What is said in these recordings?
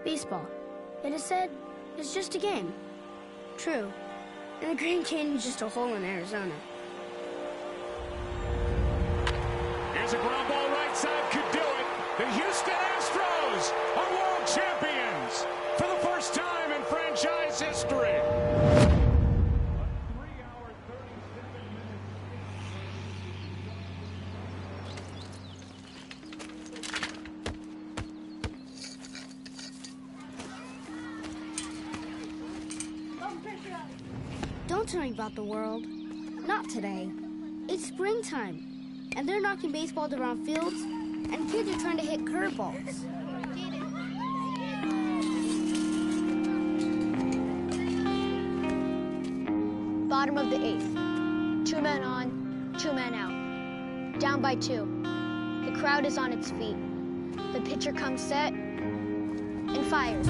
Baseball. It is said it's just a game. True. And the Grand Canyon's just a hole in Arizona. Here's a ground ball right side, could do it. The Houston Astros are world champions for the first time in franchise history. Don't tell me about the world. Not today. It's springtime, and they're knocking baseballs around fields, and kids are trying to hit curveballs. Bottom of the 8th. 2 men on, 2 men out. Down by 2. The crowd is on its feet. The pitcher comes set and fires.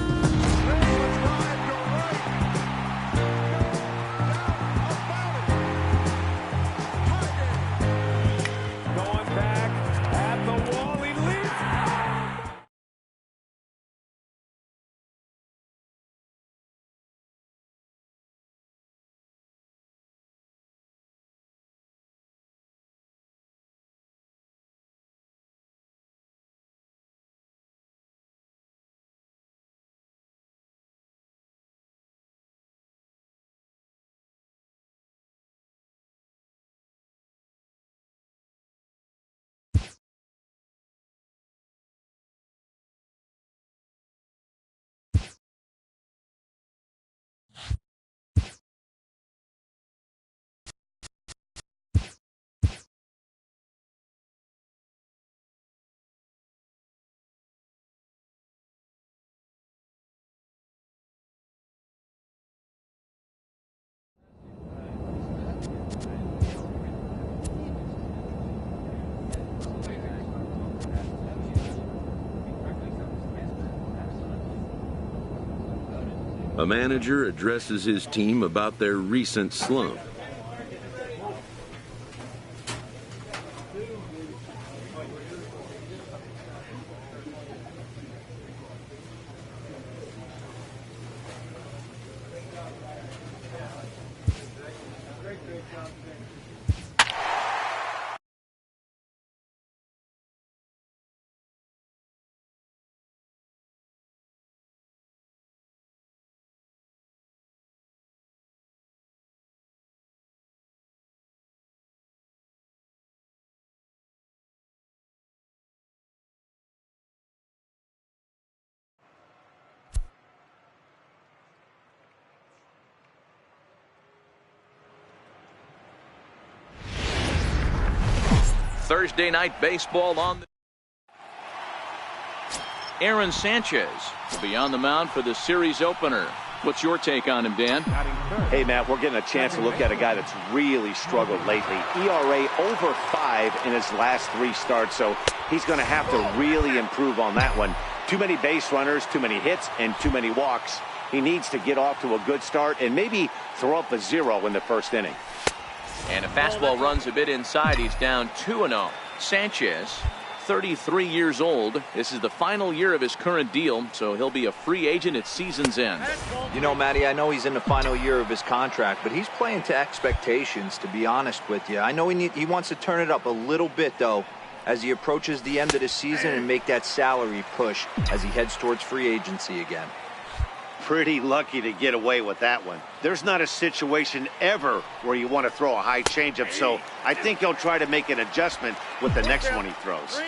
A manager addresses his team about their recent slump. Thursday night baseball on the Aaron Sanchez will be on the mound for the series opener. What's your take on him, Dan? Hey, Matt, we're getting a chance to look at a guy that's really struggled lately. ERA over 5 in his last 3 starts, so he's going to have to really improve on that one. Too many base runners, too many hits, and too many walks. He needs to get off to a good start and maybe throw up a 0 in the first inning. And a fastball runs a bit inside. He's down 2-0. Sanchez, 33 years old. This is the final year of his current deal, so he'll be a free agent at season's end. You know, Matty, I know he's in the final year of his contract, but he's playing to expectations, to be honest with you. I know he wants to turn it up a little bit, though, as he approaches the end of the season and make that salary push as he heads towards free agency again. Pretty lucky to get away with that one. There's not a situation ever where you want to throw a high changeup, so I think he'll try to make an adjustment with the next one he throws.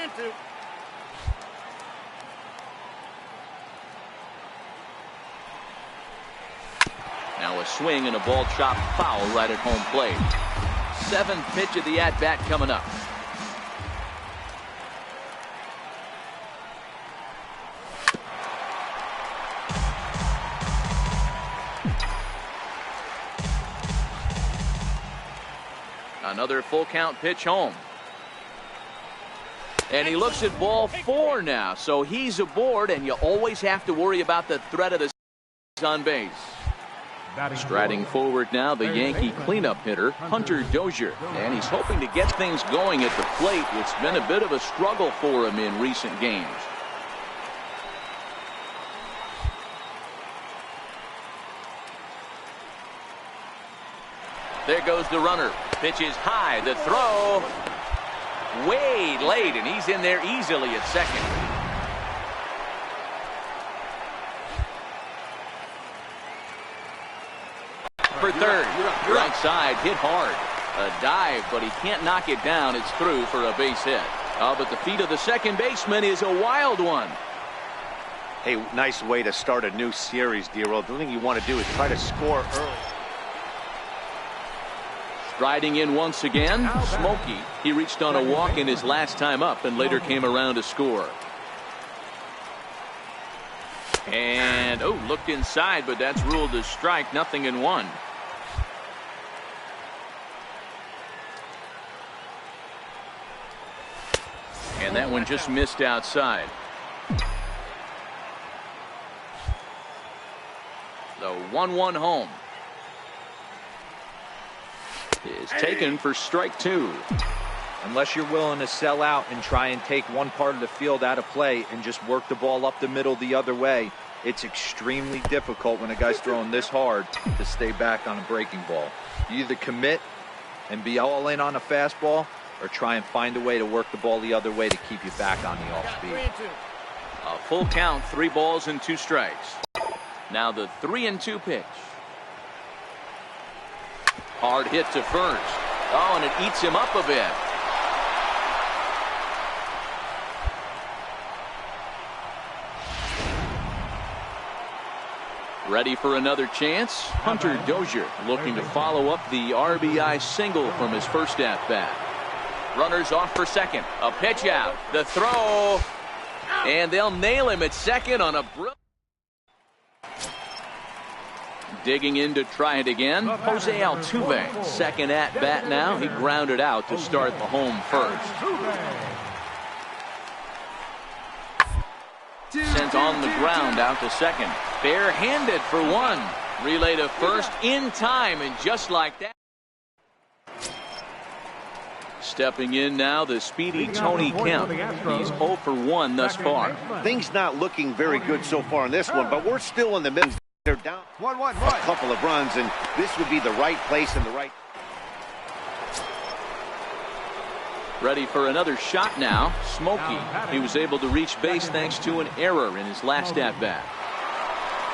Now a swing and a ball chopped foul right at home plate. 7th pitch of the at-bat coming up. Another full count pitch home. And he looks at ball 4 now, so he's aboard, and you always have to worry about the threat of the on base. Striding forward now, the Yankee cleanup hitter, Hunter Dozier, and he's hoping to get things going at the plate. It's been a bit of a struggle for him in recent games. There goes the runner. Pitch is high. The throw way late, and he's in there easily at second. For third. Right side, hit hard. A dive, but he can't knock it down. It's through for a base hit. Oh, but the feet of the second baseman is a wild one. Hey, nice way to start a new series, D-Roll. The thing you want to do is try to score early. Striding in once again, Smokey. He reached on a walk in his last time up and later came around to score. And, oh, looked inside, but that's ruled a strike. Nothing in one. And that one just missed outside. The 1-1 home is taken for strike two. Unless you're willing to sell out and try and take one part of the field out of play and just work the ball up the middle the other way, it's extremely difficult when a guy's throwing this hard to stay back on a breaking ball. You either commit and be all in on a fastball or try and find a way to work the ball the other way to keep you back on the off speed. A full count, 3 balls and 2 strikes. Now the 3-2 pitch. Hard hit to first. Oh, and it eats him up a bit. Ready for another chance. Hunter Dozier looking to follow up the RBI single from his first at bat. Runners off for second. A pitch out. The throw. And they'll nail him at second on a brilliant. Digging in to try it again. Jose Altuve. Second at bat now. He grounded out to start the home first. Sent on the ground out to second. Bare-handed for one. Relay to first in time, and just like that. Stepping in now, the speedy Tony Kemp. He's 0 for 1 thus far. Things not looking very good so far in this one, but we're still in the middle. They're down a couple of runs, and this would be the right place and the right. Ready for another shot now. Smokey. He was able to reach base thanks to an error in his last at bat.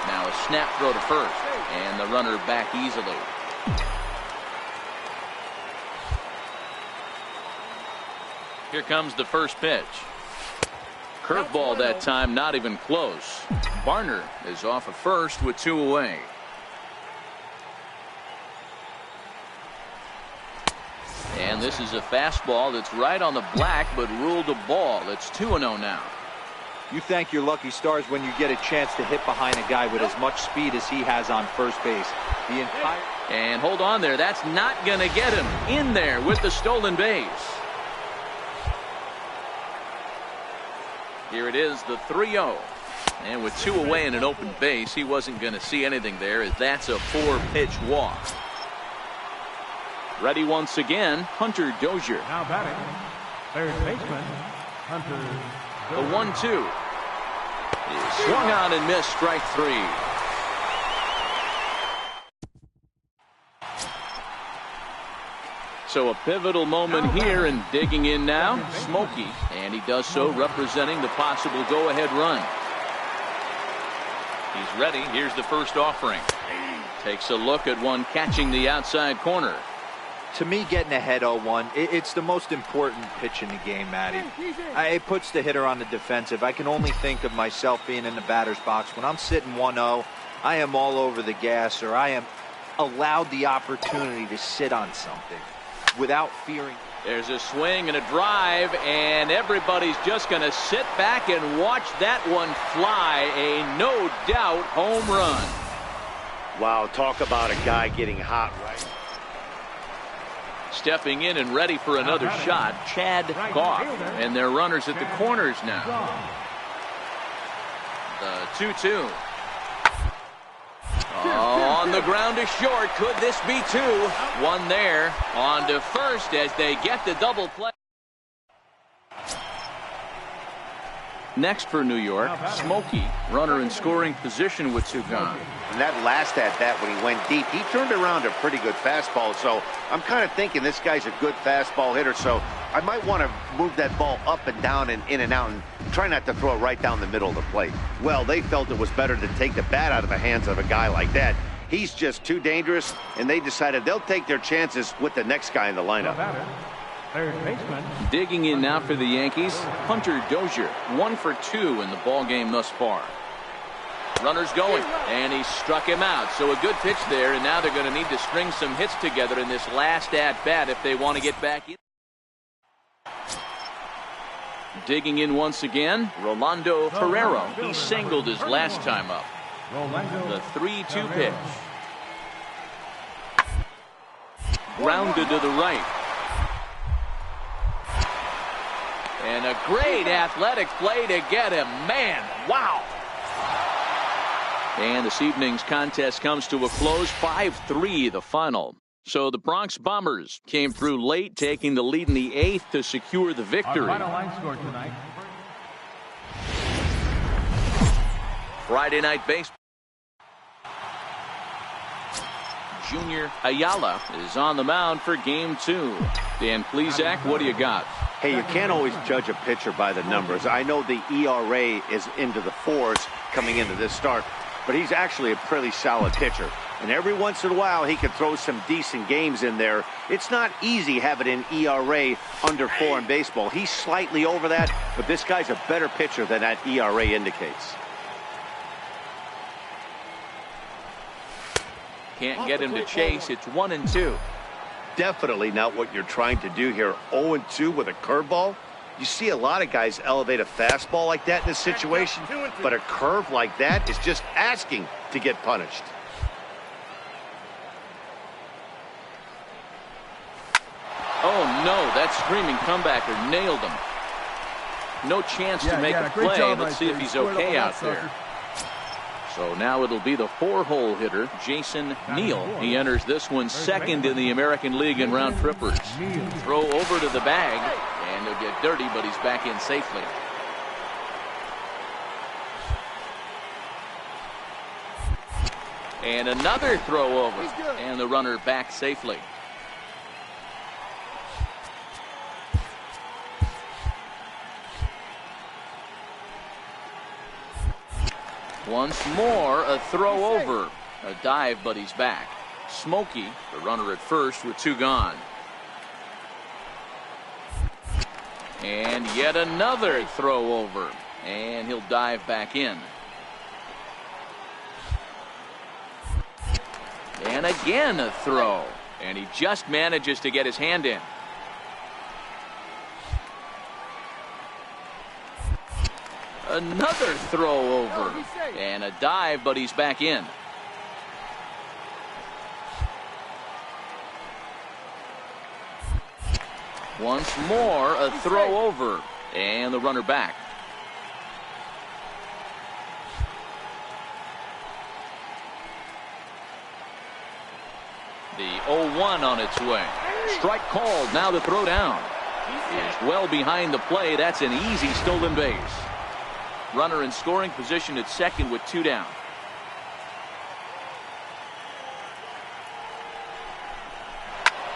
Now a snap throw to first, and the runner back easily. Here comes the first pitch. Curveball that time, not even close. Barner is off at first with 2 away. And this is a fastball that's right on the black, but ruled a ball. It's 2-0 now. You thank your lucky stars when you get a chance to hit behind a guy with as much speed as he has on first base. The entire. And hold on there. That's not going to get him in there with the stolen base. Here it is, the 3-0. And with 2 away and an open base, he wasn't going to see anything there, as that's a 4-pitch walk. Ready once again, Hunter Dozier. Now batting, third baseman, Hunter The 1-2 is swung on and missed, strike 3. So a pivotal moment here, and digging in now, Smokey, and he does so representing the possible go-ahead run. He's ready. Here's the first offering. Takes a look at one catching the outside corner. To me, getting ahead 0-1, it's the most important pitch in the game, Matty. It puts the hitter on the defensive. I can only think of myself being in the batter's box. When I'm sitting 1-0, I am all over the gas, or I am allowed the opportunity to sit on something without fearing. There's a swing and a drive, and everybody's just going to sit back and watch that one fly. A no-doubt home run. Wow, talk about a guy getting hot, right? Stepping in and ready for another shot, Chad Goff. And they're runners at the corners now. The 2-2. Oh, on the ground to short. Could this be 2? One there. On to first as they get the double play. Next for New York, Smokey, runner in scoring position with 2 gone. And that last at-bat when he went deep, he turned around a pretty good fastball. So I'm kind of thinking this guy's a good fastball hitter. So I might want to move that ball up and down and in and out and try not to throw it right down the middle of the plate. Well, they felt it was better to take the bat out of the hands of a guy like that. He's just too dangerous, and they decided they'll take their chances with the next guy in the lineup. Third baseman. Digging in now for the Yankees, Hunter Dozier, 1 for 2 in the ball game thus far. Runner's going, and he struck him out. So a good pitch there, and now they're going to need to string some hits together in this last at-bat if they want to get back in. Digging in once again, Rolando Ferrero. He singled his last time up. The 3-2 pitch. Grounded to the right. And a great athletic play to get him. Man, wow. And this evening's contest comes to a close, 5-3 the final. So the Bronx Bombers came through late, taking the lead in the 8th to secure the victory. Our final line score tonight. Friday night baseball. Junior Ayala is on the mound for game 2. Dan Plesac, what do you got? Hey, you can't always judge a pitcher by the numbers. I know the ERA is into the 4s coming into this start, but he's actually a pretty solid pitcher. And every once in a while, he can throw some decent games in there. It's not easy having an ERA under 4 in baseball. He's slightly over that, but this guy's a better pitcher than that ERA indicates. Can't get him to chase. It's 1-2. Definitely not what you're trying to do here. 0-2 with a curveball. You see a lot of guys elevate a fastball like that in this situation, but a curve like that is just asking to get punished. Oh no, that screaming comebacker nailed him. No chance to make a play. Let's see if he's okay out there. So now it'll be the 4-hole hitter, Jason Neal. He enters this one second in the American League in round trippers. Throw over to the bag, and he'll get dirty, but he's back in safely. And another throw over, and the runner back safely. Once more, a throw over. A dive, but he's back. Smokey, the runner at first with 2 gone. And yet another throw over. And he'll dive back in. And again a throw. And he just manages to get his hand in. Another throw over. And a dive, but he's back in. Once more, a throw over. And the runner back. The 0-1 on its way. Strike called. Now the throw down. Is well behind the play. That's an easy stolen base. Runner in scoring position at second with 2 down.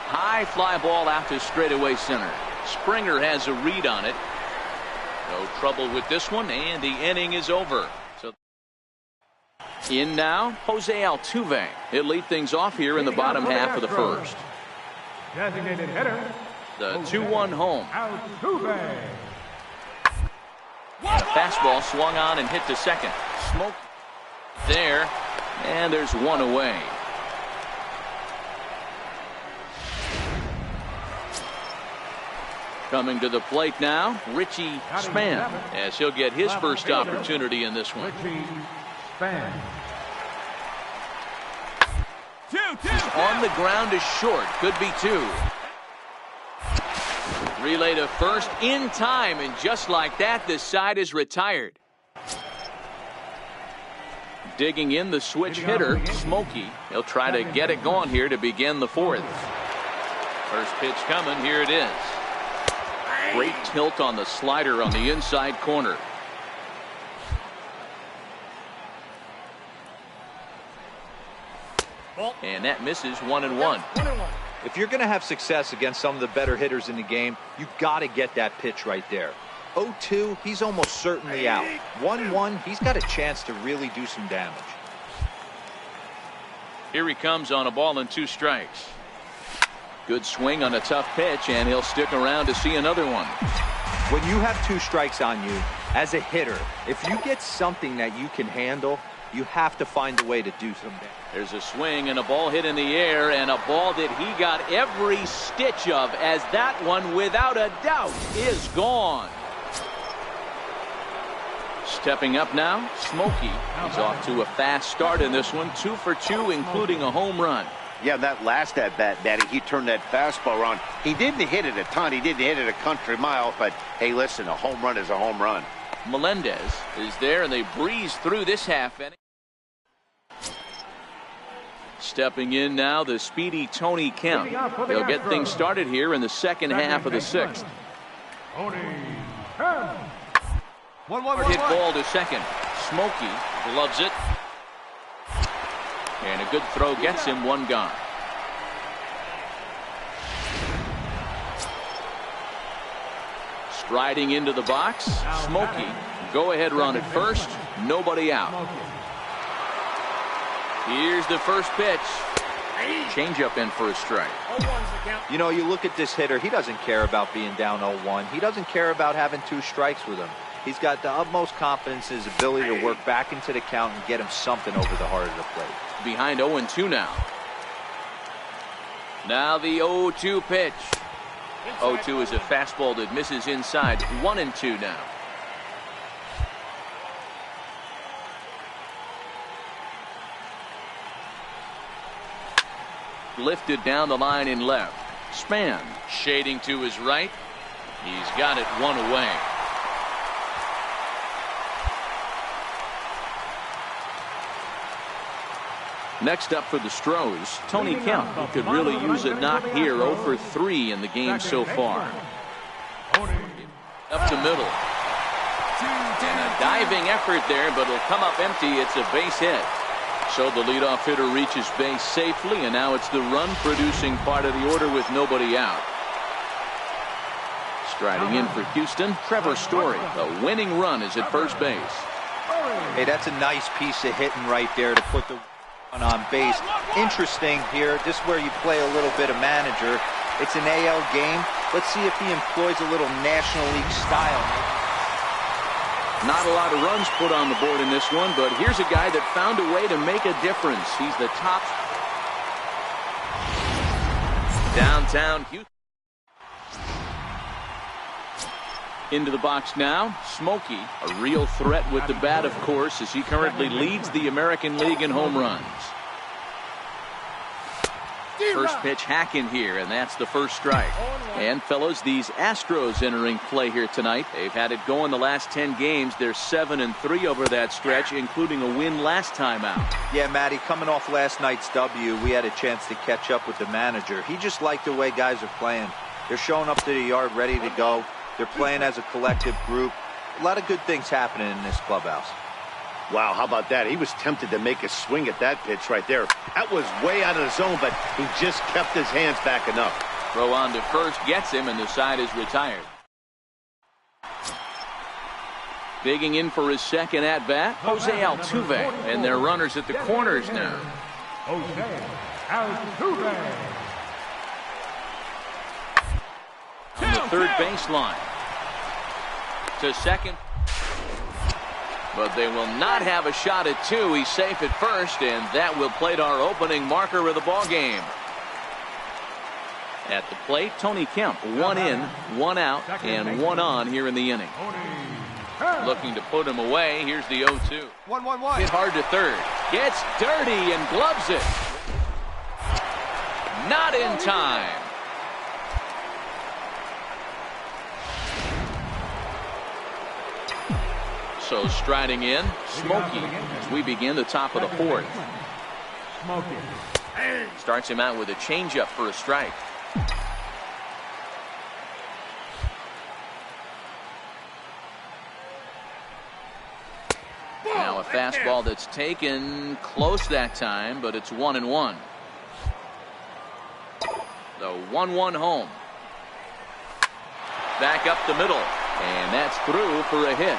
High fly ball out to straightaway center. Springer has a read on it. No trouble with this one, and the inning is over. So in now, Jose Altuve. He'll lead things off here in the bottom half of the first. Designated hitter. The 2-1 home. Altuve. And a fastball swung on and hit to second. Smoke there, and there's 1 away. Coming to the plate now, Richie Spann, as he'll get his first opportunity in this one. Richie Spann. On the ground is short, could be 2. Relay to first in time, and just like that, this side is retired. Digging in the switch hitter, Smokey. He'll try to get it going here to begin the 4th. First pitch coming, here it is. Great tilt on the slider on the inside corner. And that misses 1-1. If you're going to have success against some of the better hitters in the game, you've got to get that pitch right there. 0-2, he's almost certainly out. 1-1, he's got a chance to really do some damage. Here he comes on a ball and 2 strikes. Good swing on a tough pitch, and he'll stick around to see another one. When you have 2 strikes on you, as a hitter, if you get something that you can handle, you have to find a way to do something. There's a swing and a ball hit in the air, and a ball that he got every stitch of, as that one, without a doubt, is gone. Stepping up now, Smokey. He's off to a fast start in this one, 2 for 2, including a home run. Yeah, that last at-bat, Matty, he turned that fastball around. He didn't hit it a ton. He didn't hit it a country mile, but hey, listen, a home run is a home run. Melendez is there, and they breeze through this half inning. Stepping in now, the speedy Tony Kemp. They'll get things started here in the second half of the 6th. Hit ball to second. Smokey gloves it. And a good throw gets him 1 gone. Striding into the box, Smokey. Go ahead run at first. Nobody out. Here's the first pitch. Changeup in for a strike. You know, you look at this hitter, he doesn't care about being down 0-1. He doesn't care about having 2 strikes with him. He's got the utmost confidence in his ability to work back into the count and get him something over the heart of the plate. Behind 0-2 now. Now the 0-2 pitch. 0-2 is a fastball that misses inside. 1-2 now. Lifted down the line in left. Span shading to his right. He's got it 1 away. Next up for the Stros, Tony Kemp, who could really use a knock here. 0 for 3 in the game so far. Up to middle. And a diving effort there, but it'll come up empty. It's a base hit. So the leadoff hitter reaches base safely, and now it's the run-producing part of the order with nobody out. Striding in for Houston, Trevor Story. The winning run is at first base. Hey, that's a nice piece of hitting right there to put the on base. Interesting here. This is where you play a little bit of manager. It's an AL game. Let's see if he employs a little National League style. Not a lot of runs put on the board in this one, but here's a guy that found a way to make a difference. He's the top. Downtown Houston. Into the box now, Smokey, a real threat with the bat, of course, as he currently leads the American League in home runs. First pitch hack in here, and that's the first strike. And fellas, these Astros entering play here tonight. They've had it going the last 10 games. They're 7-3 over that stretch, including a win last time out. Yeah, Matty, coming off last night's W, we had a chance to catch up with the manager. He just liked the way guys are playing. They're showing up to the yard ready to go. They're playing as a collective group. A lot of good things happening in this clubhouse. Wow, how about that? He was tempted to make a swing at that pitch right there. That was way out of the zone, but he just kept his hands back enough. Throw on to first gets him, and the side is retired. Digging in for his second at-bat, Jose Altuve. And their runners at the corners now. Jose Altuve. On the third baseline. To second. But they will not have a shot at 2. He's safe at first, and that will plate our opening marker of the ball game. At the plate, Tony Kemp, 1 in, 1 out, and 1 on here in the inning. Looking to put him away. Here's the 0-2. 1-1-1. Hit hard to third. Gets dirty and gloves it. Not in time. So striding in, Smokey, as we begin the top of the 4th. Smokey. Starts him out with a changeup for a strike. Now a fastball that's taken close that time, but it's 1-1. The 1-1 home. Back up the middle. And that's through for a hit.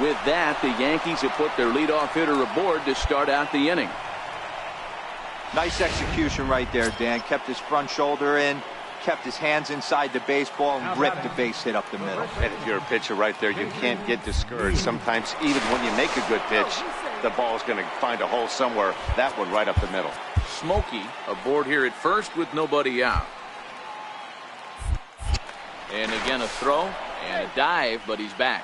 With that, the Yankees have put their leadoff hitter aboard to start out the inning. Nice execution right there, Dan. Kept his front shoulder in, kept his hands inside the baseball, and ripped the base hit up the middle. And if you're a pitcher right there, you can't get discouraged. Sometimes even when you make a good pitch, the ball's going to find a hole somewhere. That one right up the middle. Smokey aboard here at first with nobody out. And again a throw and a dive, but he's back.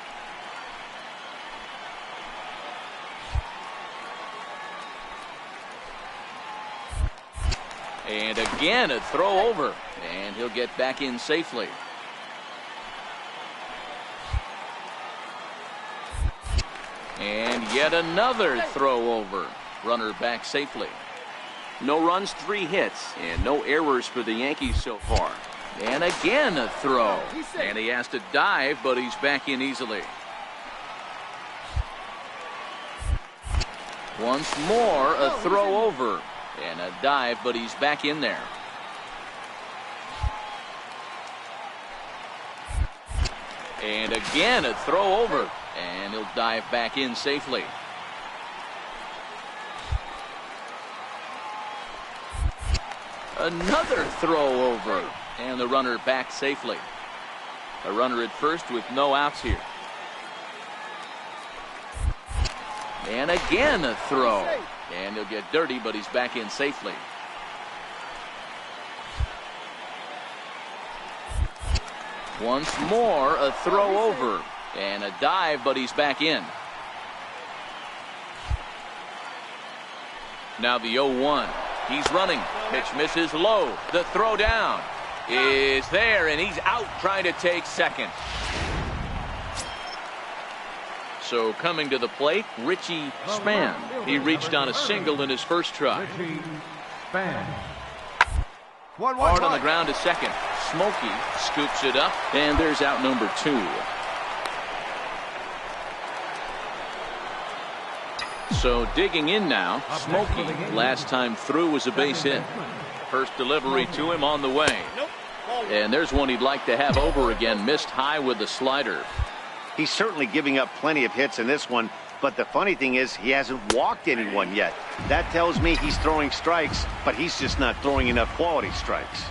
And again a throw over, and he'll get back in safely. And yet another throw over. Runner back safely. No runs, 3 hits, and no errors for the Yankees so far. And again a throw. And he has to dive, but he's back in easily. Once more a throw over. And a dive, but he's back in there. And again a throw over. And he'll dive back in safely. Another throw over. And the runner back safely. A runner at first with no outs here. And again a throw. And he'll get dirty, but he's back in safely. Once more a throw over. And a dive, but he's back in. Now the 0-1. He's running. Pitch misses low. The throw down is there, and he's out trying to take second. So coming to the plate, Richie Spann. He reached on a single in his first try. Hard on the ground to second. Smokey scoops it up, and there's out number 2. So digging in now, Smokey. Last time through was a base hit. First delivery to him on the way. And there's one he'd like to have over again. Missed high with the slider. He's certainly giving up plenty of hits in this one, but the funny thing is he hasn't walked anyone yet. That tells me he's throwing strikes, but he's just not throwing enough quality strikes.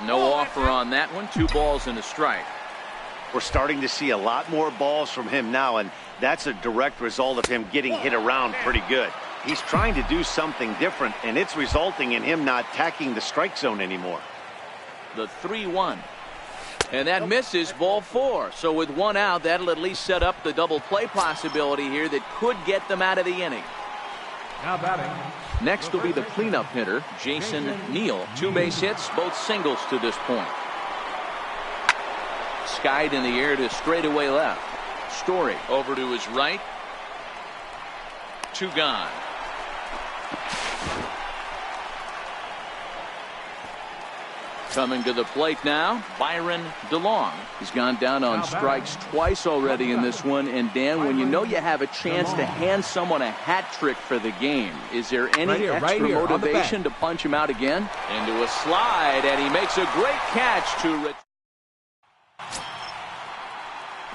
No offer on that one. 2 balls and a strike. We're starting to see a lot more balls from him now, and that's a direct result of him getting hit around pretty good. He's trying to do something different, and it's resulting in him not attacking the strike zone anymore. The 3-1. And that misses, ball 4. So with 1 out, that'll at least set up the double play possibility here that could get them out of the inning. Now batting. Next will be the cleanup hitter, Jason Neal. 2 base hits, both singles to this point. Skied in the air to straightaway left. Story over to his right. 2 gone. Coming to the plate now, Byron DeLong. He's gone down on strikes twice already in this one. And Dan, when you know you have a chance to hand someone a hat trick for the game, is there any extra motivation to punch him out again? Into a slide, and he makes a great catch to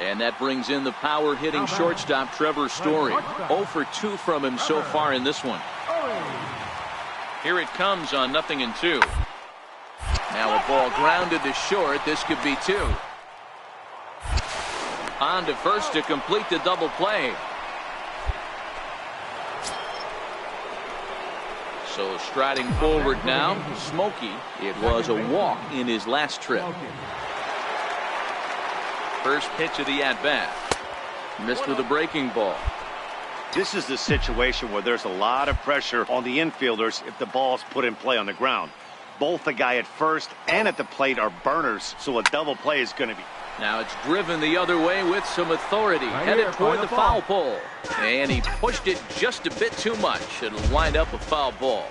and that brings in the power-hitting shortstop Trevor Story. 0 for 2 from him so far in this one. Here it comes on 0-2. Now a ball grounded to short. This could be 2. On to first to complete the double play. So striding forward now, Smokey. It was a walk in his last trip. First pitch of the at-bat. Missed with a breaking ball. This is the situation where there's a lot of pressure on the infielders if the ball's put in play on the ground. Both the guy at first and at the plate are burners, so a double play is going to be. Now it's driven the other way with some authority. Headed toward the foul pole. And he pushed it just a bit too much. It'll wind up a foul ball.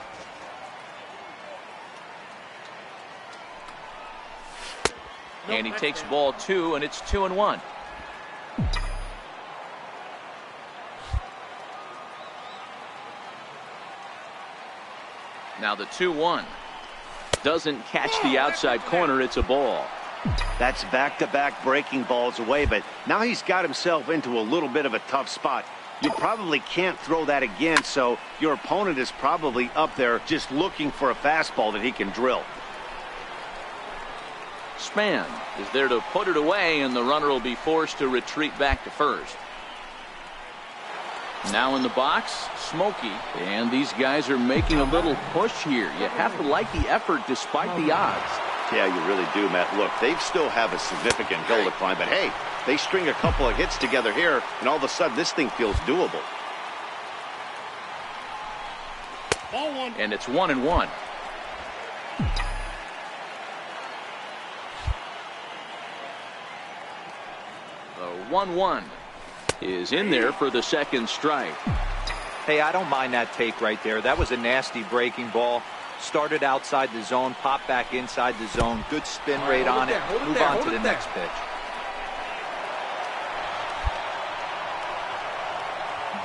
And he takes ball 2, and it's 2-1. Now the 2-1. Doesn't catch the outside corner. It's a ball. That's back-to-back breaking balls away, but now he's got himself into a little bit of a tough spot. You probably can't throw that again, so your opponent is probably up there just looking for a fastball that he can drill. Span is there to put it away, and the runner will be forced to retreat back to first. Now in the box, Smokey, and these guys are making a little push here. You have to like the effort despite the odds. Yeah, you really do, Matt. Look, they still have a significant hill to climb, but hey, they string a couple of hits together here, and all of a sudden this thing feels doable. And it's 1-1. The 1-1 is in there for the second strike. Hey, I don't mind that take right there. That was a nasty breaking ball. Started outside the zone, popped back inside the zone. Good spin rate on it. Move on to the next pitch.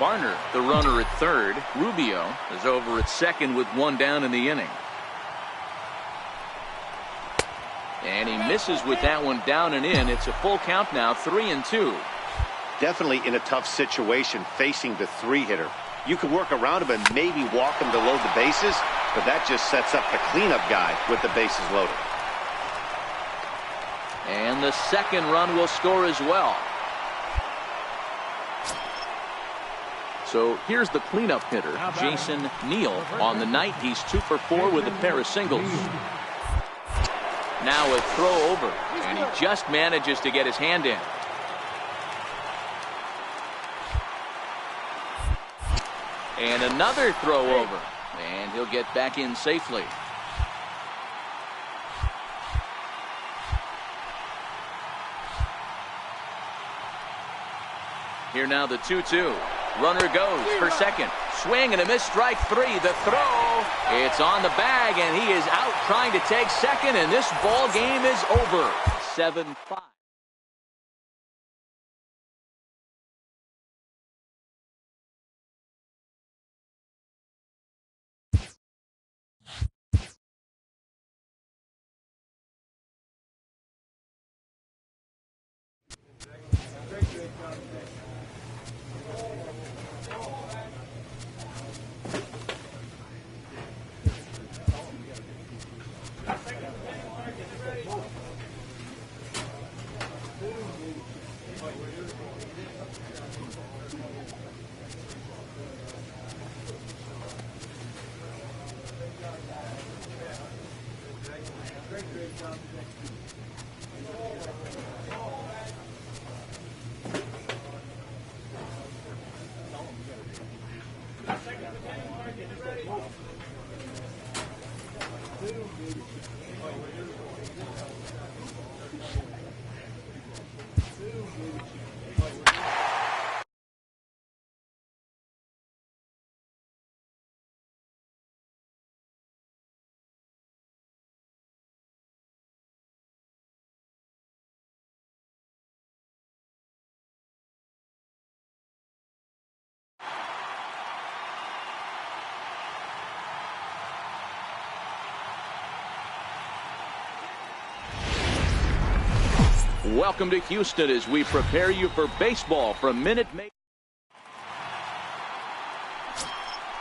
Barner, the runner at third. Rubio is over at second with one down in the inning. And he misses with that one down and in. It's a full count now, 3-2. Definitely in a tough situation facing the three-hitter. You can work around him and maybe walk him to load the bases, but that just sets up the cleanup guy with the bases loaded. And the second run will score as well. So here's the cleanup hitter, Jason Neal. On the night, he's 2 for 4 with a pair of singles. Now a throw over, and he just manages to get his hand in. And another throw over, and he'll get back in safely. Here now the 2-2. Runner goes for second. Swing and a miss, strike 3. The throw, it's on the bag, and he is out trying to take second, and this ball game is over. 7-5. Welcome to Houston as we prepare you for baseball from Minute Maid.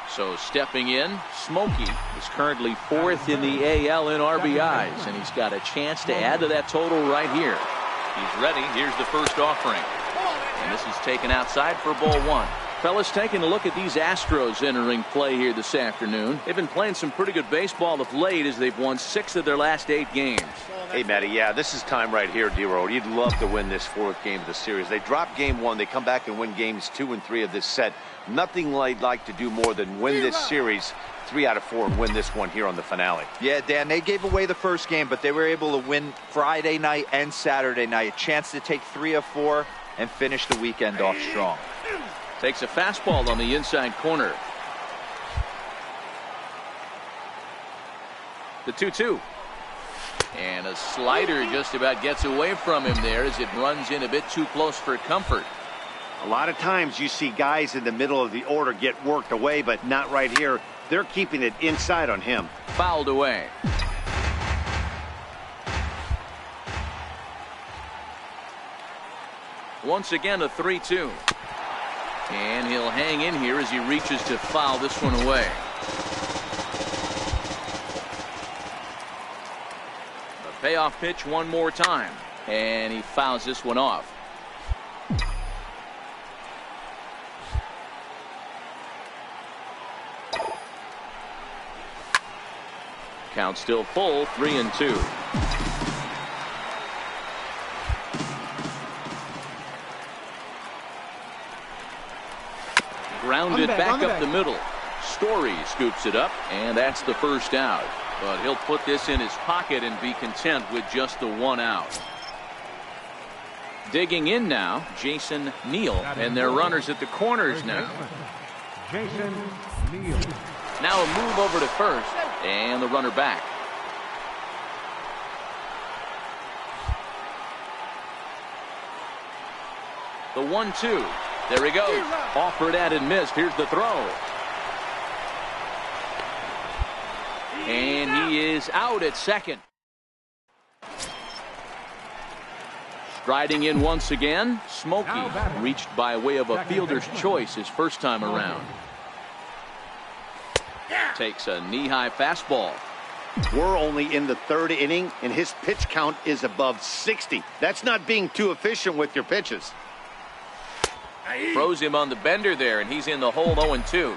So stepping in, Smokey is currently 4th in the AL in RBIs, and he's got a chance to add to that total right here. He's ready. Here's the first offering. And this is taken outside for ball 1. Fellas, taking a look at these Astros entering play here this afternoon. They've been playing some pretty good baseball of late as they've won 6 of their last 8 games. Hey, Matty, yeah, this is time right here, D-Road. You'd love to win this 4th game of the series. They drop game 1. They come back and win games 2 and 3 of this set. Nothing they'd like to do more than win this series 3 out of 4 and win this one here on the finale. Yeah, Dan, they gave away the first game, but they were able to win Friday night and Saturday night. A chance to take 3 of 4 and finish the weekend off strong. Takes a fastball on the inside corner. The 2-2. And a slider just about gets away from him there as it runs in a bit too close for comfort. A lot of times you see guys in the middle of the order get worked away, but not right here. They're keeping it inside on him. Fouled away. Once again, a 3-2. And he'll hang in here as he reaches to foul this one away. The payoff pitch one more time. And he fouls this one off. Count still full, 3-2. Grounded back up the middle. Story scoops it up, and that's the first out. But he'll put this in his pocket and be content with just the one out. Digging in now, Jason Neal, and their runners at the corners now. Jason Neal. Now a move over to first, and the runner back. The 1-2. There he goes. Offered at and missed. Here's the throw. And he is out at second. Striding in once again, Smokey, reached by way of a fielder's choice his first time around. Takes a knee-high fastball. We're only in the third inning, and his pitch count is above 60. That's not being too efficient with your pitches. Throws him on the bender there, and he's in the hole 0-2.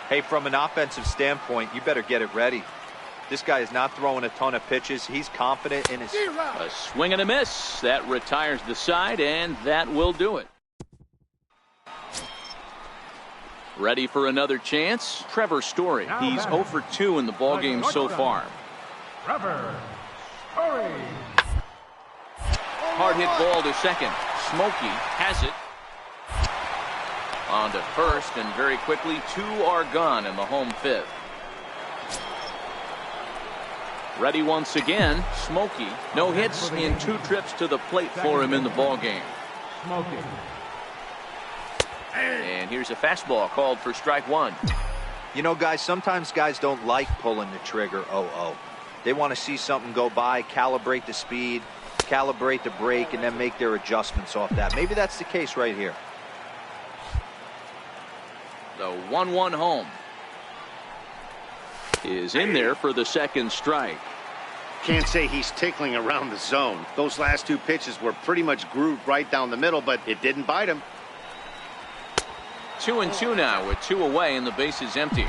Hey, from an offensive standpoint, you better get it ready. This guy is not throwing a ton of pitches. He's confident in his... A swing and a miss. That retires the side, and that will do it. Ready for another chance? Trevor Story. He's 0 for 2 in the ballgame so far. Trevor Story. Hard hit ball to second. Smokey has it. On to first, and very quickly, 2 are gone in the home fifth. Ready once again, Smokey. No hits in 2 trips to the plate for him in the ballgame. Smokey. And here's a fastball called for strike 1. You know, guys, sometimes guys don't like pulling the trigger 0-0. They want to see something go by, calibrate the speed, calibrate the break, and then make their adjustments off that. Maybe that's the case right here. The 1-1 home is in there for the second strike. Can't say he's tickling around the zone. Those last 2 pitches were pretty much grooved right down the middle, but it didn't bite him. 2-2 now with 2 away and the base is empty.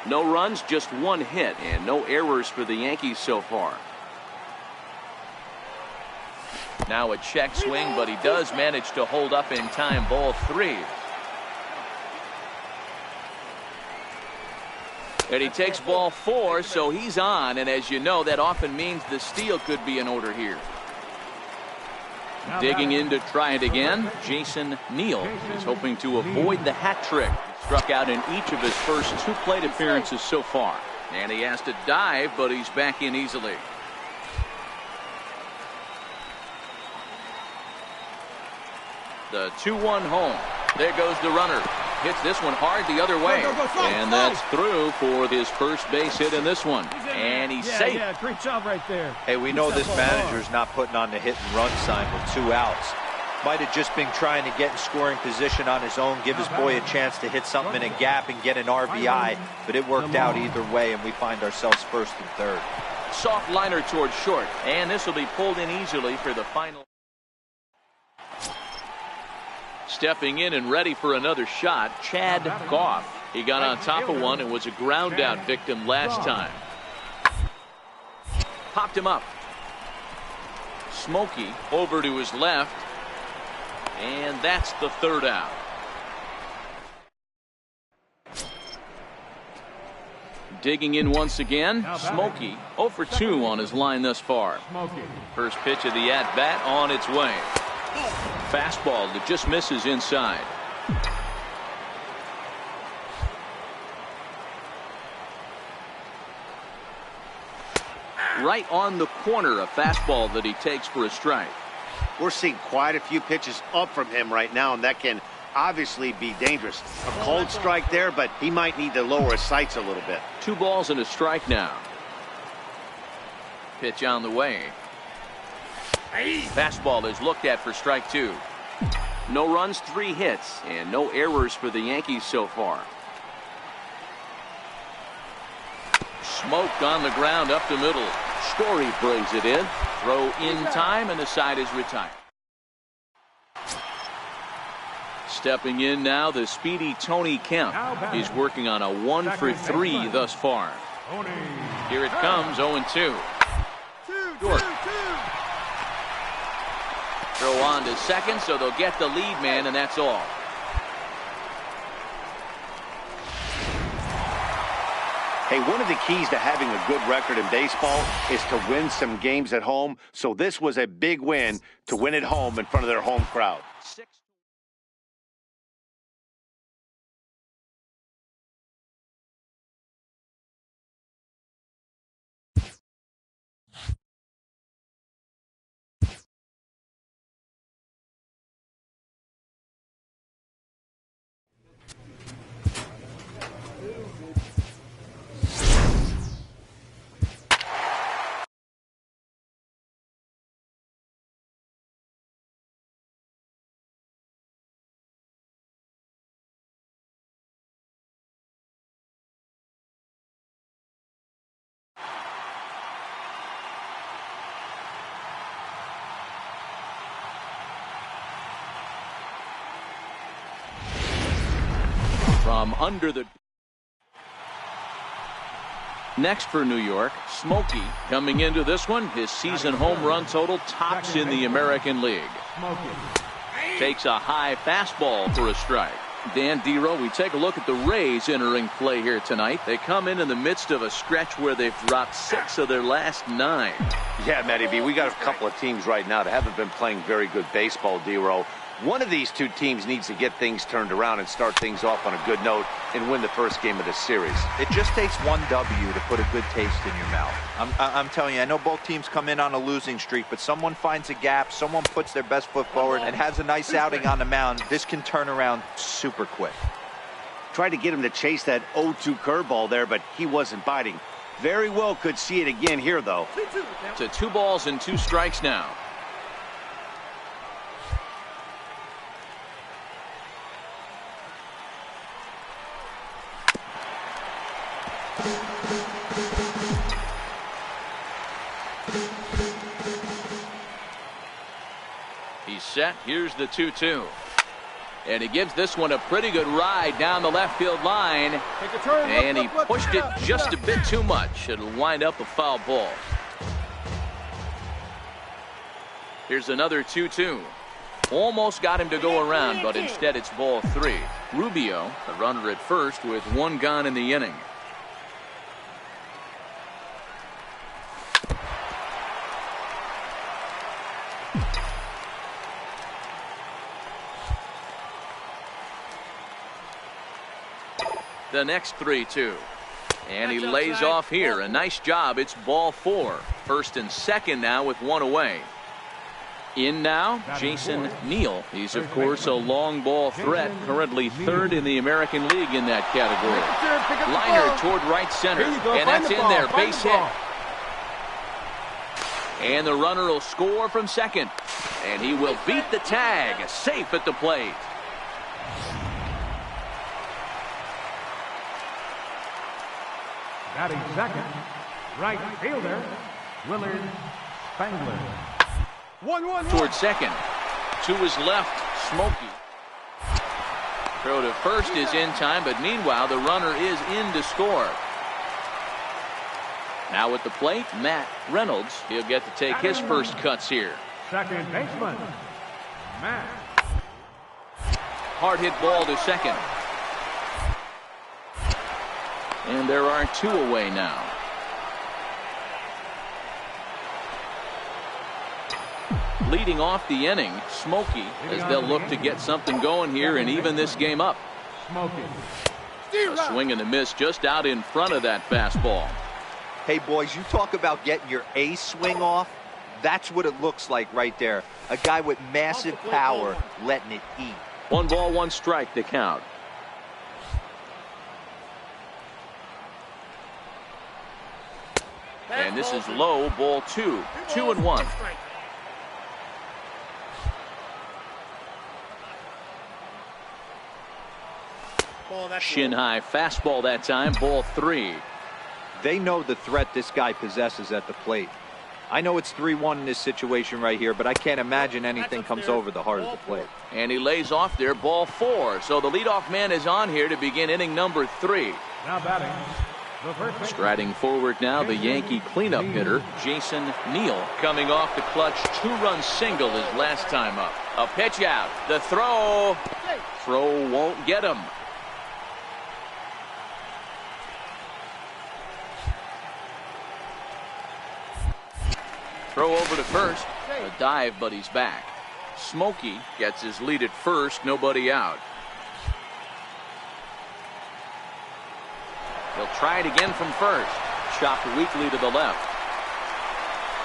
No runs, just 1 hit, and no errors for the Yankees so far. Now a check swing, but he does manage to hold up in time. Ball 3. And he takes ball 4, so he's on, and as you know, that often means the steal could be in order here. Digging in to try it again, Jason Neal is hoping to avoid the hat trick. He struck out in each of his first 2 plate appearances so far. And he has to dive, but he's back in easily. The 2-1 home. There goes the runner. Hits this one hard the other way. And that's through for his first base hit in this one. And he's safe. Yeah, great job right there. Hey, we know this manager's not putting on the hit and run sign with 2 outs. Might have just been trying to get in scoring position on his own, give his boy a chance to hit something in a gap and get an RBI, but it worked out either way, and we find ourselves first and third. Soft liner towards short, and this will be pulled in easily for the final. Stepping in and ready for another shot, Chad Goff. He got on top of one and was a ground out victim last time. Popped him up. Smokey over to his left. And that's the 3rd out. Digging in once again, Smokey 0 for 2 on his line thus far. First pitch of the at-bat on its way. Fastball that just misses inside. Right on the corner, a fastball that he takes for a strike. We're seeing quite a few pitches up from him right now, and that can obviously be dangerous. A cold strike there, but he might need to lower his sights a little bit. 2 balls and a strike now. Pitch on the way. Fastball is looked at for strike 2. No runs, 3 hits, and no errors for the Yankees so far. Smoked on the ground up the middle. Story brings it in. Throw in time, and the side is retired. Stepping in now, the speedy Tony Kemp. He's working on a 1-for-3 thus far. Here it comes, 0-2. Short. Throw on to second, so they'll get the lead man, and that's all. Hey, one of the keys to having a good record in baseball is to win some games at home. So this was a big win to win at home in front of their home crowd. From under the... Next for New York, Smokey coming into this one. His season home run total tops in the American League. Takes a high fastball for a strike. Dan Dero, we take a look at the Rays entering play here tonight. They come in the midst of a stretch where they've dropped 6 of their last 9. Yeah, Matty B, we got a couple of teams right now that haven't been playing very good baseball, Dero. One of these 2 teams needs to get things turned around and start things off on a good note and win the first game of the series. It just takes 1 W to put a good taste in your mouth. I'm telling you, I know both teams come in on a losing streak, but someone finds a gap, someone puts their best foot forward and has a nice outing on the mound. This can turn around super quick. Tried to get him to chase that 0-2 curveball there, but he wasn't biting. Very well could see it again here, though. To 2 balls and 2 strikes now. He's set. Here's the 2-2. And he gives this one a pretty good ride down the left field line. And he pushed it just a bit too much. It'll wind up a foul ball. Here's another 2-2. Almost got him to go around, but instead it's ball 3. Rubio, the runner at first, with 1 gone in the inning. The next 3-2. And he lays off here. A nice job. It's ball 4. First and second now with 1 away. In now, Jason Neal. He's, of course, a long ball threat. Currently 3rd in the American League in that category. Liner toward right center. And that's in there. Base hit. And the runner will score from second. And he will beat the tag. Safe at the plate. Batting second, right fielder, Willard Spangler. 1-1 toward second. To his left, Smokey. Throw to first is in time, but meanwhile the runner is in to score. Now at the plate, Matt Reynolds. He'll get to take his first cuts here. Second baseman, Matt. Hard hit ball to second. And there are 2 away now. Leading off the inning, Smokey, as they'll look to get something going here and even this game up. A swing and a miss just out in front of that fastball. Hey, boys, you talk about getting your A swing off. That's what it looks like right there. A guy with massive power letting it eat. One ball, one strike to count. And this is low, ball 2. 2-1. Shin high fastball that time, ball 3. They know the threat this guy possesses at the plate. I know it's 3-1 in this situation right here, but I can't imagine anything comes over the heart of the plate. And he lays off there, ball 4. So the leadoff man is on here to begin inning number 3. Now batting. The first baseman. Striding forward now, the Yankee cleanup hitter, Jason Neal, coming off the clutch 2-run single his last time up. A pitch out. The throw. Throw won't get him. Throw over to first. A dive, but he's back. Smokey gets his lead at first. Nobody out. He'll try it again from first. Chopped weakly to the left.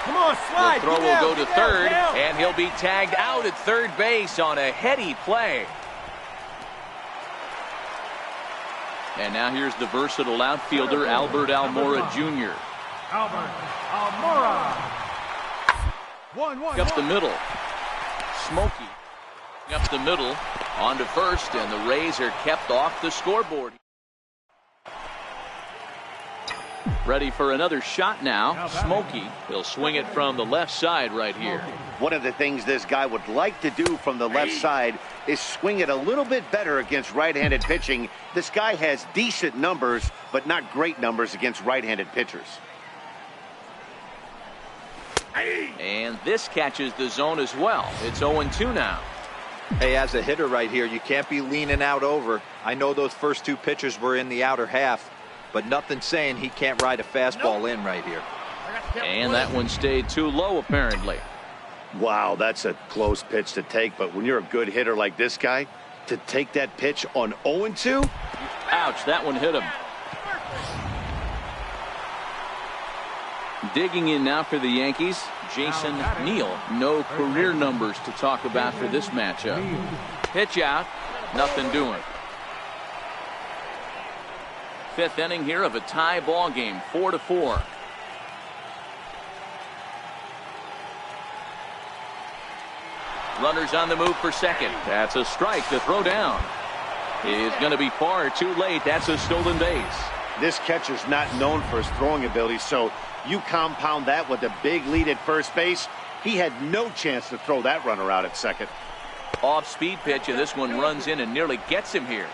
Come on, slide. The throw will go to third, and he'll be tagged out at third base on a heady play. And now here's the versatile outfielder, Albert Almora Jr. Albert Almora. Up the middle. Smokey up the middle, on to first, and the Rays are kept off the scoreboard. Ready for another shot now. Smokey, he'll swing it from the left side right here. One of the things this guy would like to do from the left side is swing it a little bit better against right-handed pitching. This guy has decent numbers, but not great numbers against right-handed pitchers. And this catches the zone as well. It's 0-2 now. Hey, as a hitter right here, you can't be leaning out over. I know those first 2 pitchers were in the outer half, but nothing saying he can't ride a fastball in right here. And that one stayed too low, apparently. Wow, that's a close pitch to take, but when you're a good hitter like this guy, to take that pitch on 0-2? Ouch, that one hit him. Digging in now for the Yankees, Jason Neal. No career numbers to talk about for this matchup. Pitch out, nothing doing. 5th inning here of a tie ball game, 4-4. Runners on the move for second. That's a strike. The throw down is going to be far too late. That's a stolen base. This catcher's not known for his throwing ability, so you compound that with a big lead at first base. He had no chance to throw that runner out at second. Off-speed pitch, and this one runs in and nearly gets him here.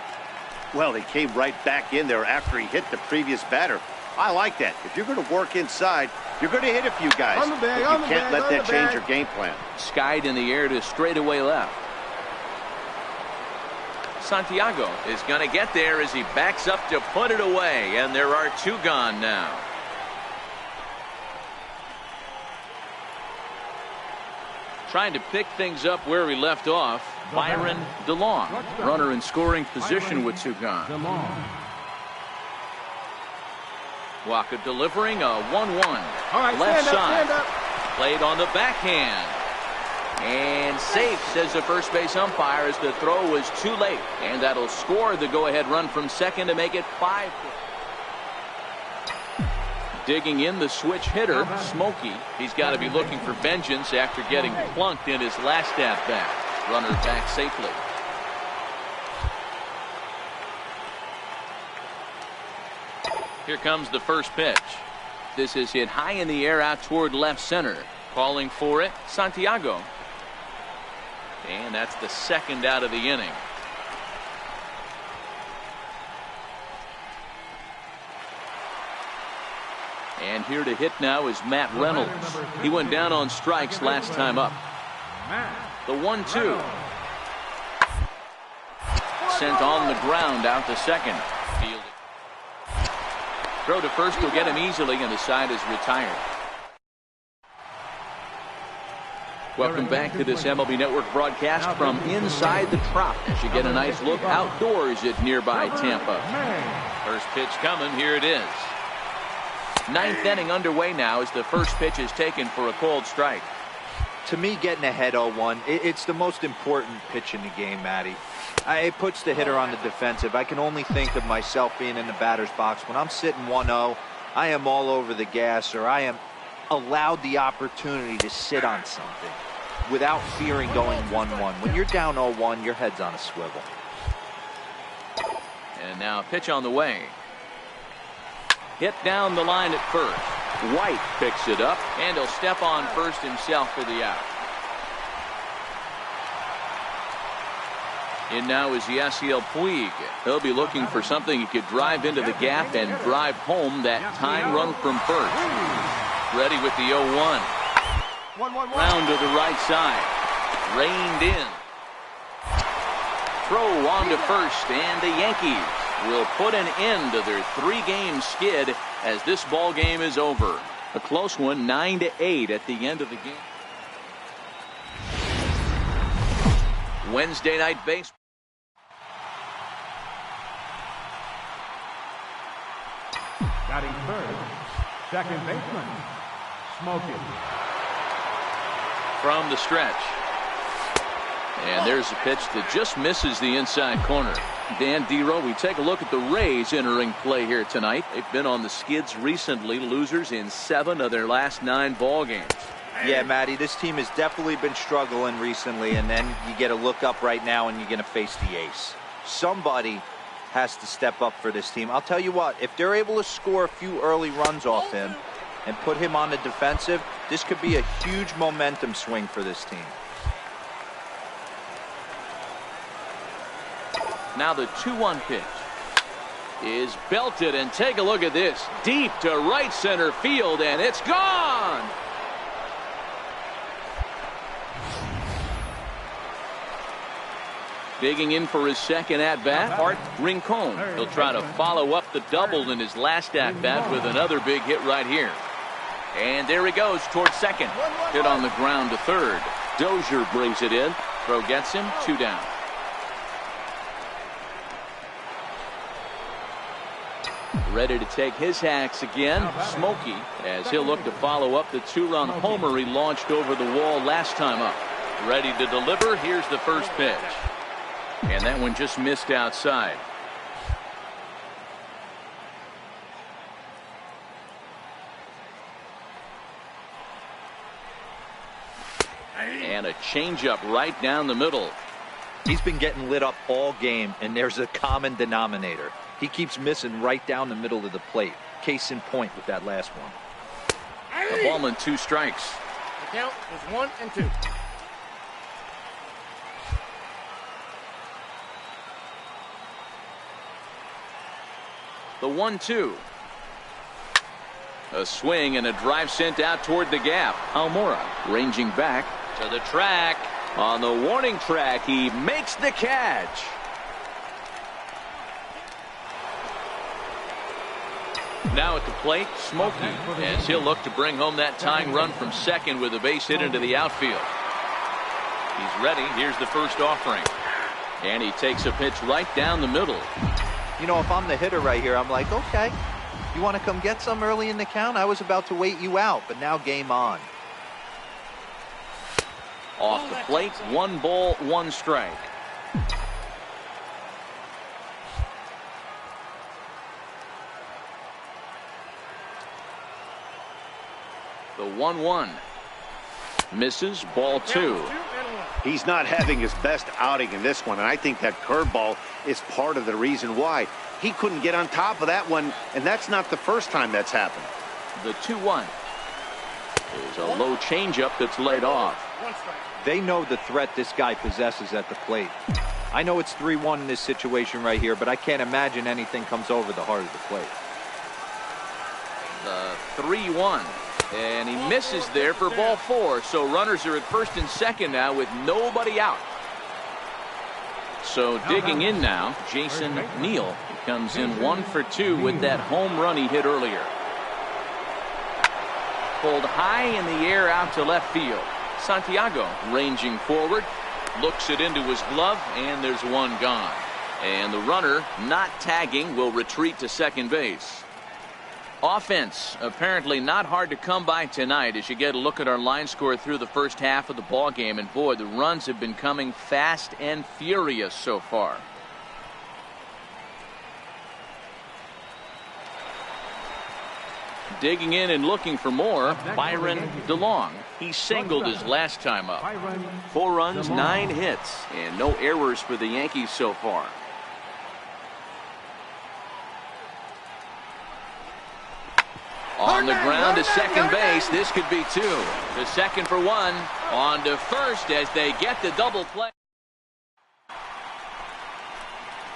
Well, he came right back in there after he hit the previous batter. I like that. If you're going to work inside, you're going to hit a few guys. But you can't let that change your game plan. Skied in the air to straightaway left. Santiago is going to get there as he backs up to put it away, and there are 2 gone now. Trying to pick things up where we left off, Byron DeLong. Runner in scoring position with 2 gone. Waka delivering a 1-1. Left side. Played on the backhand. And safe, says the first base umpire, as the throw was too late. And that'll score the go-ahead run from second to make it 5. Digging in the switch hitter, Smokey. He's got to be looking for vengeance after getting plunked in his last at-bat. Runner back safely. Here comes the first pitch. This is hit high in the air out toward left center. Calling for it, Santiago. And that's the 2nd out of the inning. And here to hit now is Matt Reynolds. He went down on strikes last time up. The 1-2. Sent on the ground out to second. Fielding. Throw to first will get him easily, and the side is retired. Welcome back to this MLB Network broadcast from inside the Trop as you get a nice look outdoors at nearby Tampa. First pitch coming. Here it is. 9th inning underway now as the first pitch is taken for a called strike. To me, getting ahead 0-1, it's the most important pitch in the game, Matty. It puts the hitter on the defensive. I can only think of myself being in the batter's box. When I'm sitting 1-0, I am all over the gas, or I am allowed the opportunity to sit on something without fearing going 1-1. When you're down 0-1, your head's on a swivel. And now a pitch on the way. Hit down the line at first. White picks it up, and he'll step on first himself for the out. In now is Yasiel Puig. He'll be looking for something he could drive into the gap and drive home that tying run from first. Ready with the 0-1. Round to the right side. Reined in. Throw on to first, and the Yankees will put an end to their 3-game skid as this ball game is over. A close one, 9-8 at the end of the game. Wednesday night baseball. Batting third, second baseman, Smokey. From the stretch. And there's a pitch that just misses the inside corner. Dan Dero, we take a look at the Rays entering play here tonight. They've been on the skids recently, losers in 7 of their last 9 ball games. Yeah, Matty, this team has definitely been struggling recently, and then you get a look up right now and you're going to face the ace. Somebody has to step up for this team. I'll tell you what, if they're able to score a few early runs off him and put him on the defensive, this could be a huge momentum swing for this team. Now the 2-1 pitch is belted, and take a look at this. Deep to right center field, and it's gone. Digging in for his second at-bat, Art Rincon. He'll try to follow up the double in his last at-bat with another big hit right here. And there he goes towards second. Hit on the ground to third. Dozier brings it in. Throw gets him, 2 down. Ready to take his hacks again, Smokey, as he'll look to follow up the 2-run homer he launched over the wall last time up. Ready to deliver. Here's the first pitch. And that one just missed outside. And a changeup right down the middle. He's been getting lit up all game, and there's a common denominator. He keeps missing right down the middle of the plate. Case in point with that last one. A ball and 2 strikes. The count is 1 and 2. The 1-2. A swing and a drive sent out toward the gap. Almora ranging back to the track. On the warning track, he makes the catch. Now at the plate, Smokey, as he'll look to bring home that tying run from second with a base hit into the outfield. He's ready. Here's the first offering. And he takes a pitch right down the middle. You know, if I'm the hitter right here, I'm like, okay, you want to come get some early in the count? I was about to wait you out, but now game on. Off the plate, 1 ball, 1 strike. The 1-1 misses, ball 2. He's not having his best outing in this one, and I think that curveball is part of the reason why. He couldn't get on top of that one, and that's not the first time that's happened. The 2-1 is a low changeup that's laid off. They know the threat this guy possesses at the plate. I know it's 3-1 in this situation right here, but I can't imagine anything comes over the heart of the plate. The 3-1. And he misses there for ball 4. So runners are at first and second now with nobody out. So digging in now, Jason Neal comes in 1 for 2 with that home run he hit earlier. Pulled high in the air out to left field. Santiago ranging forward, looks it into his glove, and there's 1 gone. And the runner not tagging will retreat to second base. Offense apparently not hard to come by tonight as you get a look at our line score through the first half of the ball game, and boy, the runs have been coming fast and furious so far. Digging in and looking for more, Byron DeLong. He singled his last time up. 4 runs, 9 hits, and no errors for the Yankees so far. On the ground to second base. This could be 2. To second for 1. On to first as they get the double play.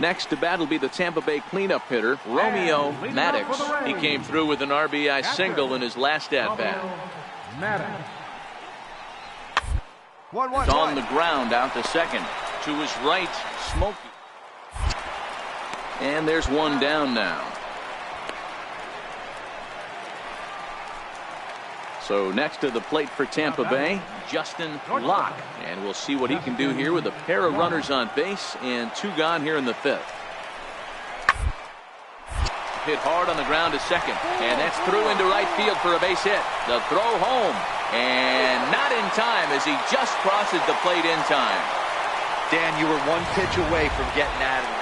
Next to bat will be the Tampa Bay cleanup hitter, Romeo Maddox. He came through with an RBI single in his last at-bat. It's on the ground out to second. To his right, Smokey. And there's one down now. So next to the plate for Tampa Bay, Justin Locke. And we'll see what he can do here with a pair of runners on base and 2 gone here in the 5th. Hit hard on the ground to second. And that's through into right field for a base hit. The throw home. And not in time as he just crosses the plate in time. Dan, you were 1 pitch away from getting at him.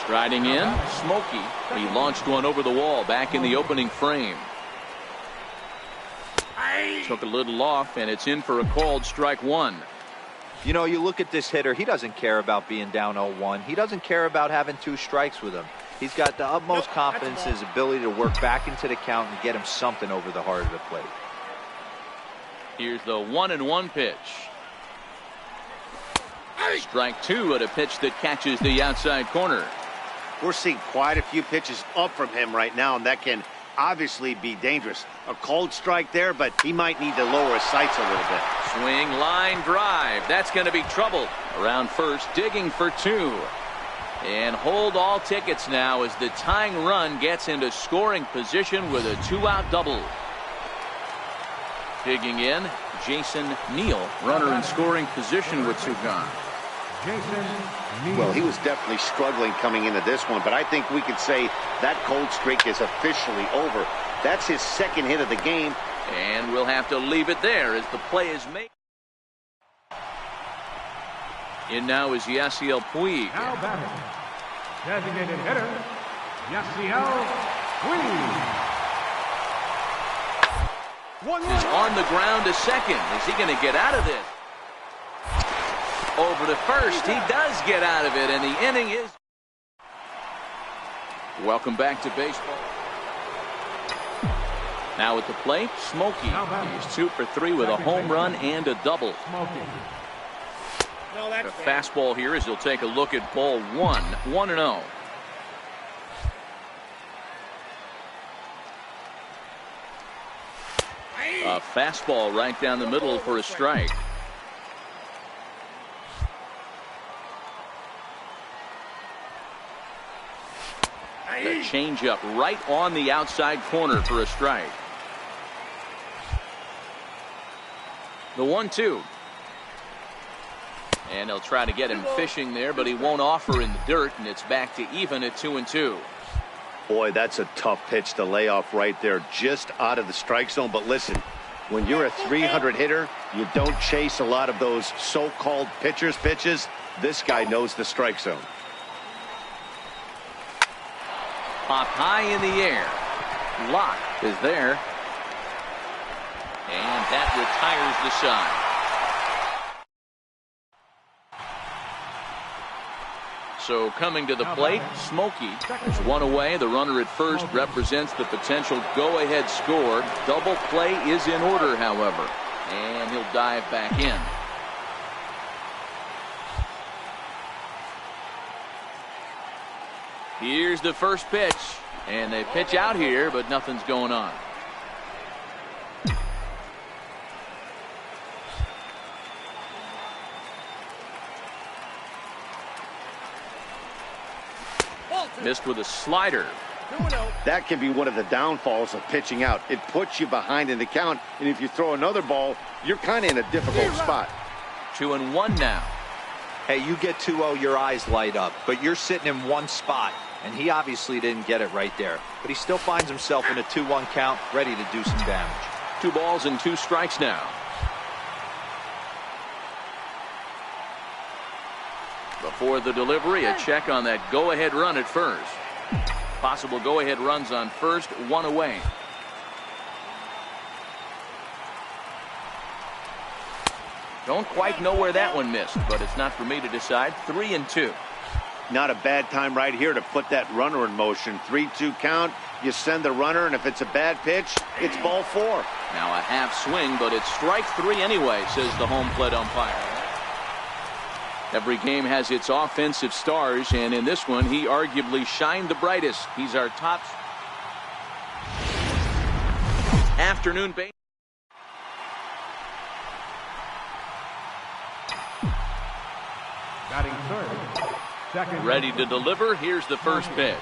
Striding in, Smokey. He launched one over the wall back in the opening frame. Took a little off, and it's in for a called strike 1. You know, you look at this hitter, he doesn't care about being down 0-1. He doesn't care about having 2 strikes with him. He's got the utmost confidence in his ability to work back into the count and get him something over the heart of the plate. Here's the 1-1 pitch. Strike 2 at a pitch that catches the outside corner. We're seeing quite a few pitches up from him right now, and that can obviously be dangerous. A cold strike there, but he might need to lower his sights a little bit. Swing, line, drive. That's going to be trouble. Around first, digging for 2. And hold all tickets now as the tying run gets into scoring position with a 2-out double. Digging in, Jason Neal, runner in scoring position with 2 gone. Well, he was definitely struggling coming into this one, but I think we could say that cold streak is officially over. That's his 2nd hit of the game. And we'll have to leave it there as the play is made. In now is Yasiel Puig. Now batting, designated hitter, Yasiel Puig. Is on the ground to second. Is he going to get out of this? Over to first. He does get out of it, and the inning is. Welcome back to baseball. Now at the plate, Smokey. He's 2 for 3 with a home run and a double. The fastball here as he'll take a look at ball 1, 1-0. A fastball right down the middle for a strike. The changeup right on the outside corner for a strike. The 1-2. And they'll try to get him fishing there, but he won't offer in the dirt, and it's back to even at 2-2. Boy, that's a tough pitch to lay off right there, just out of the strike zone. But listen, when you're a 300 hitter, you don't chase a lot of those so-called pitcher's pitches. This guy knows the strike zone. Pop high in the air. Locke is there. And that retires the side. So coming to the plate, Smokey is 1 away. The runner at first represents the potential go-ahead score. Double play is in order, however. And he'll dive back in. Here's the first pitch. And they pitch out here, but nothing's going on. Missed with a slider. That can be one of the downfalls of pitching out. It puts you behind in the count, and if you throw another ball, you're kind of in a difficult spot. 2-1 now. Hey, you get 2-0, your eyes light up, but you're sitting in one spot. and he obviously didn't get it right there. But he still finds himself in a 2-1 count, ready to do some damage. 2 balls and 2 strikes now. Before the delivery, a check on that go-ahead run at first. Possible go-ahead runs on first, 1 away. Don't quite know where that one missed, but it's not for me to decide. 3-2. Not a bad time right here to put that runner in motion. 3-2 count. You send the runner, and if it's a bad pitch, it's ball 4. Now a half swing, but it's strike 3 anyway, says the home plate umpire. Every game has its offensive stars, and in this one, he arguably shined the brightest. He's our top afternoon base. Batting third. Second. Ready to deliver. Here's the first pitch.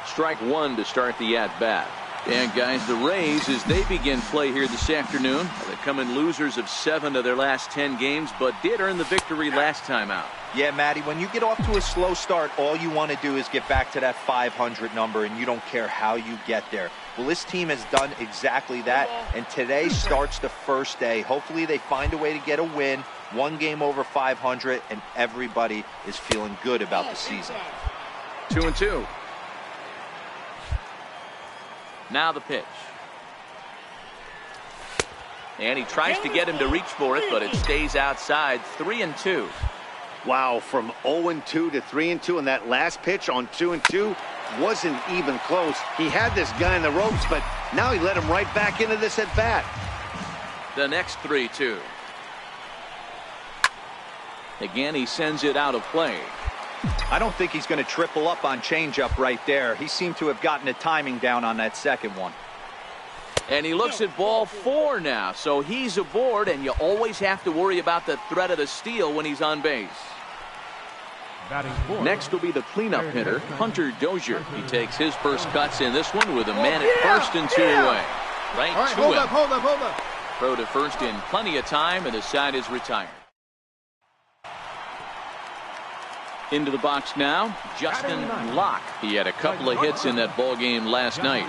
Strike 1 to start the at-bat. And guys, the Rays, as they begin play here this afternoon, they come in losers of 7 of their last 10 games, but did earn the victory last time out. Yeah, Matty, when you get off to a slow start, all you want to do is get back to that 500 number, and you don't care how you get there. Well, this team has done exactly that, and today starts the first day. Hopefully they find a way to get a win, 1 game over 500, and everybody is feeling good about the season. 2-2. Now the pitch. And he tries to get him to reach for it, but it stays outside. 3-2. Wow, from 0-2 to 3-2, and that last pitch on 2-2 wasn't even close. He had this guy in the ropes, but now he let him right back into this at bat. The next 3-2. Again, he sends it out of play. I don't think he's going to triple up on changeup right there. He seemed to have gotten the timing down on that second one. And he looks at ball 4 now, so he's aboard, and you always have to worry about the threat of the steal when he's on base. Next will be the cleanup hitter, Hunter Dozier. He takes his first cuts in this one with a man at first and 2 away. Right, All right, to hold him. up. Throw to first in plenty of time, and the side is retired. Into the box now, Justin Locke. He had a couple of hits in that ball game last night.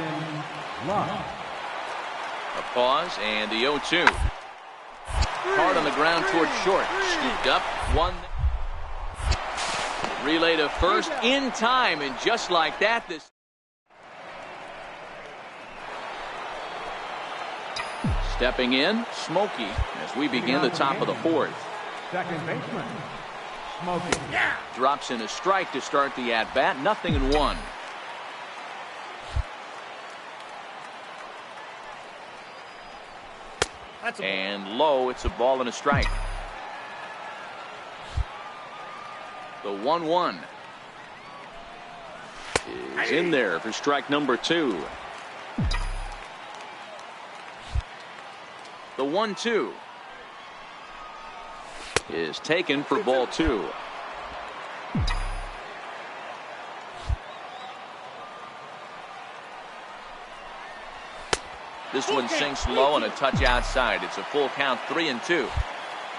A pause and the 0-2. Hard on the ground toward short. Scooped up. 1. Relay to first in time, and just like that, this. Stepping in, Smokey, as we begin the top of the 4th. Second baseman, Smokey. Drops in a strike to start the at-bat. 0-1. And low, it's a ball and a strike. The 1-1 is in there for strike number 2. The 1-2 is taken for ball 2. This one sinks low and a touch outside. It's a full count, 3-2.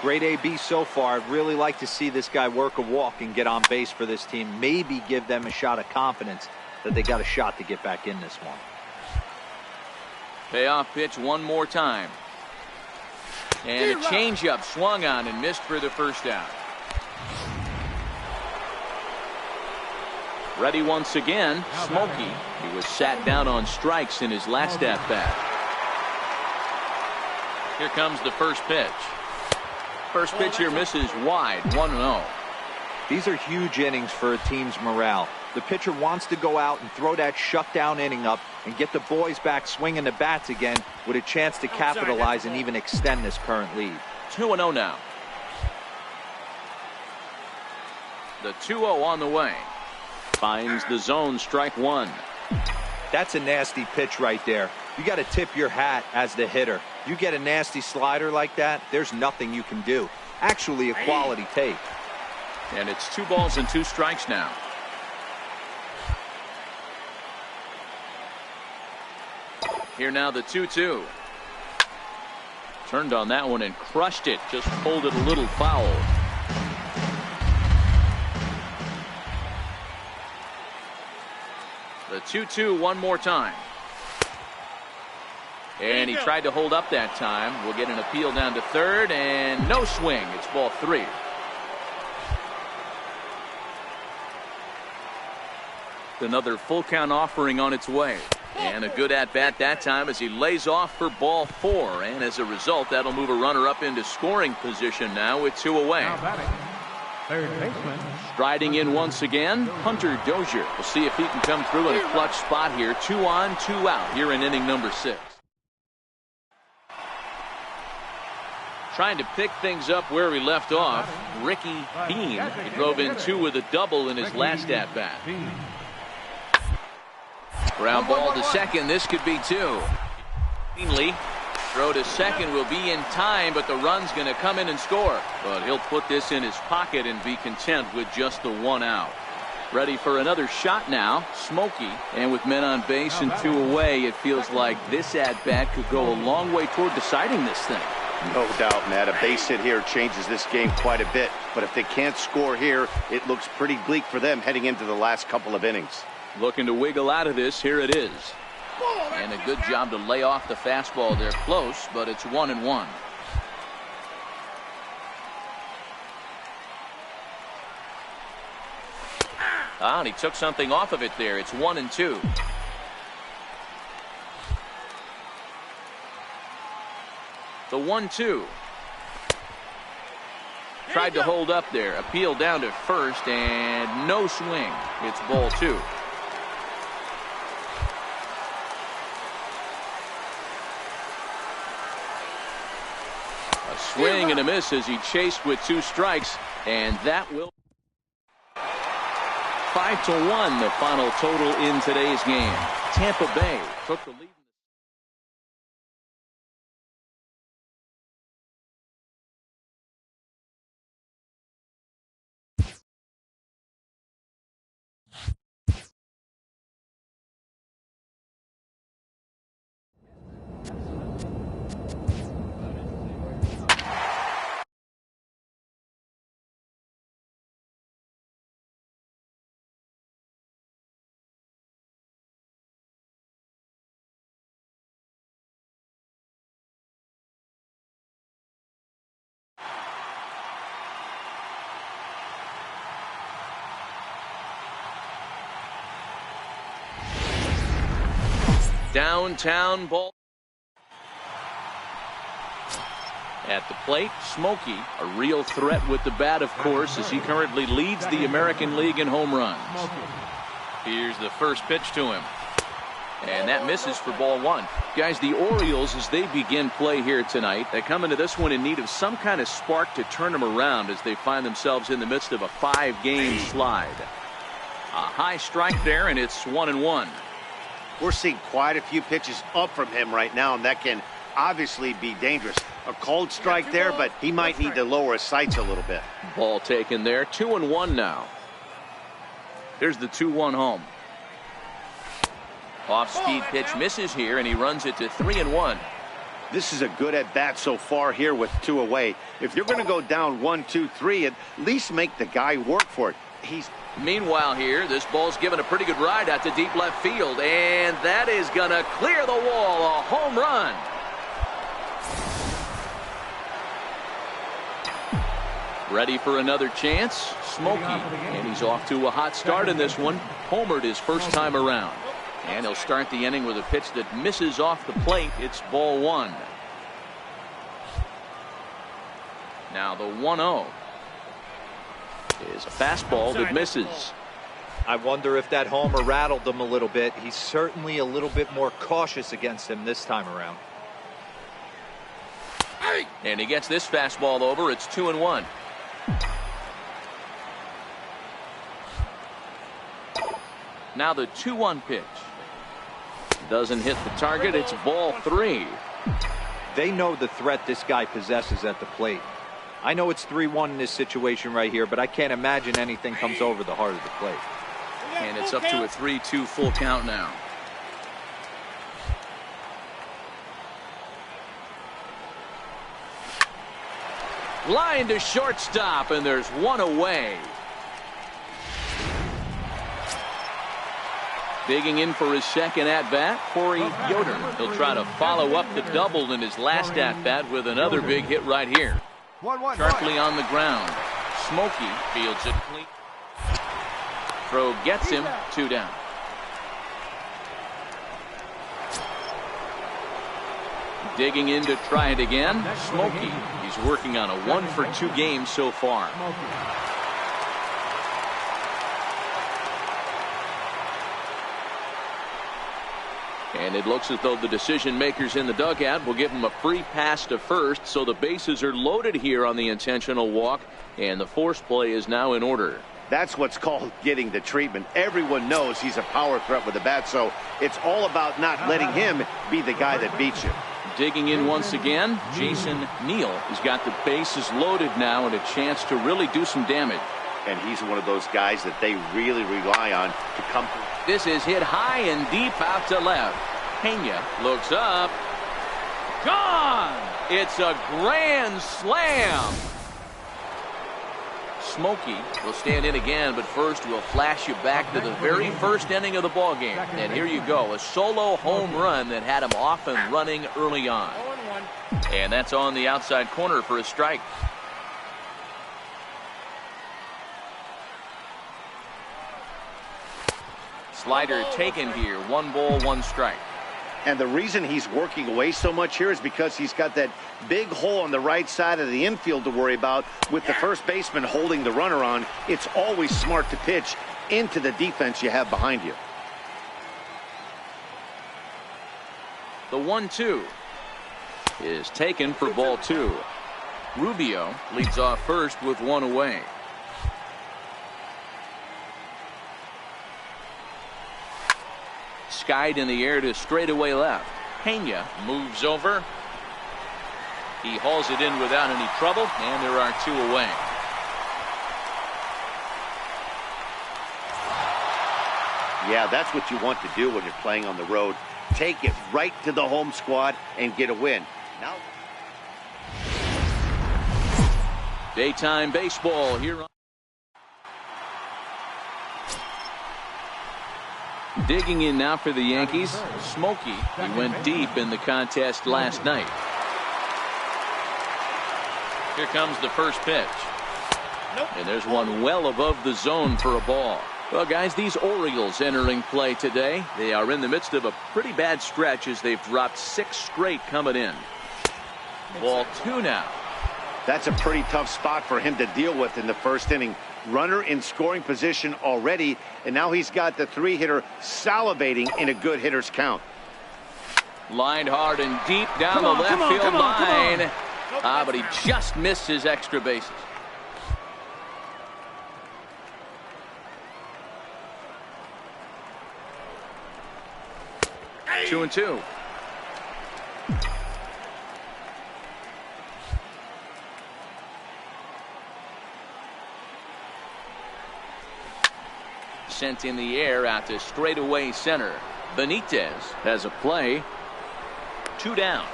Great AB so far. I'd really like to see this guy work a walk and get on base for this team. Maybe give them a shot of confidence that they got a shot to get back in this one. Payoff pitch one more time. And a changeup swung on and missed for the first out. Ready once again, Smokey. He was sat down on strikes in his last at-bat. Here comes the first pitch. First pitch here misses wide, 1-0. These are huge innings for a team's morale. The pitcher wants to go out and throw that shutdown inning up and get the boys back swinging the bats again with a chance to capitalize and even extend this current lead. 2-0 now. The 2-0 on the way. Finds the zone, strike 1. That's a nasty pitch right there. You got to tip your hat as the hitter. You get a nasty slider like that, there's nothing you can do. Actually a quality take. And it's 2 balls and 2 strikes now. Here now the 2-2. Turned on that one and crushed it. Just pulled it a little foul. The 2-2 one more time. And he tried to hold up that time. We'll get an appeal down to third, and no swing. It's ball 3. Another full count offering on its way. And a good at-bat that time as he lays off for ball 4. And as a result, that'll move a runner up into scoring position now with 2 away. Now batting, third baseman. Striding in once again, Hunter Dozier. We'll see if he can come through in a clutch spot here. 2 on, 2 out here in inning number 6. Trying to pick things up where he left off, Ricky Bean. He drove in 2 with a double in his last at-bat. Ground ball to second. This could be 2. Beanley, throw to second will be in time, but the run's going to come in and score. But he'll put this in his pocket and be content with just the 1 out. Ready for another shot now, Smokey. And with men on base and 2 away, it feels like this at-bat could go a long way toward deciding this thing. No doubt, Matt. A base hit here changes this game quite a bit. But if they can't score here, it looks pretty bleak for them heading into the last couple of innings. Looking to wiggle out of this. Here it is. And a good job to lay off the fastball. They're close, but it's 1-1. And he took something off of it there. It's 1-2. The 1-2. Tried to hold up there. Appeal down to first and no swing. It's ball 2. A swing and a miss as he chased with 2 strikes, and that will 5-1 the final total in today's game. Tampa Bay took the lead. Downtown ball. At the plate, Smokey, a real threat with the bat, of course, as he currently leads the American League in home runs. Here's the first pitch to him. And that misses for ball 1. Guys, the Orioles, as they begin play here tonight, they come into this one in need of some kind of spark to turn them around as they find themselves in the midst of a 5-game slide. A high strike there, and it's 1-1. We're seeing quite a few pitches up from him right now, and that can obviously be dangerous. A cold strike there, but he might need to lower his sights a little bit. Ball taken there. 2-1 now. Here's the 2-1 home. Off-speed pitch misses here, and he runs it to 3-1. This is a good at-bat so far here with 2 away. If you're going to go down 1-2-3, at least make the guy work for it. Meanwhile here, this ball's given a pretty good ride out to deep left field, and that is going to clear the wall. A home run. Ready for another chance, Smokey, and he's off to a hot start in this one. Homered his first time around, and he'll start the inning with a pitch that misses off the plate. It's ball 1. Now the 1-0 is a fastball that misses. I wonder if that homer rattled him a little bit. He's certainly a little bit more cautious against him this time around. And he gets this fastball over. It's 2-1. Now the 2-1 pitch. Doesn't hit the target. It's ball 3. They know the threat this guy possesses at the plate. I know it's 3-1 in this situation right here, but I can't imagine anything comes over the heart of the plate. And it's up to a 3-2 full count now. Line to shortstop, and there's 1 away. Digging in for his second at-bat, Corey Yoder. He'll try to follow up the double in his last at-bat with another big hit right here. Sharply on the ground. Smokey fields it clean. Throw gets him, 2 down. Digging in to try it again. Smokey. He's working on a 1-for-2 game so far. And it looks as though the decision makers in the dugout will give him a free pass to first, so the bases are loaded here on the intentional walk, and the force play is now in order. That's what's called getting the treatment. Everyone knows he's a power threat with the bat, so it's all about not letting him be the guy that beats you. Digging in once again, Jason Neal has got the bases loaded now and a chance to really do some damage. And he's one of those guys that they really rely on to come through. This is hit high and deep out to left. Pena looks up. Gone! It's a grand slam. Smokey will stand in again, but first we'll flash you back to the very first inning of the ball game. And here you go, a solo home run that had him off and running early on. And that's on the outside corner for a strike. Slider taken here, 1 ball, 1 strike. And the reason he's working away so much here is because he's got that big hole on the right side of the infield to worry about with the first baseman holding the runner on. It's always smart to pitch into the defense you have behind you. The 1-2 is taken for ball 2. Rubio leads off first with 1 away. Skied in the air to straightaway left. Pena moves over. He hauls it in without any trouble, and there are 2 away. Yeah, that's what you want to do when you're playing on the road. Take it right to the home squad and get a win. Now, daytime baseball here on. Digging in now for the Yankees, Smokey. He went deep in the contest last night. Here comes the first pitch. And there's one well above the zone for a ball. Well, guys, these Orioles entering play today. They are in the midst of a pretty bad stretch as they've dropped 6 straight coming in. Ball 2 now. That's a pretty tough spot for him to deal with in the first inning. Runner in scoring position already, and now he's got the 3-hitter salivating in a good hitter's count. Lined hard and deep down the left field line. But he just missed his extra bases. Hey. 2-2. Sent in the air out to straightaway center. Benitez has a play. 2 down.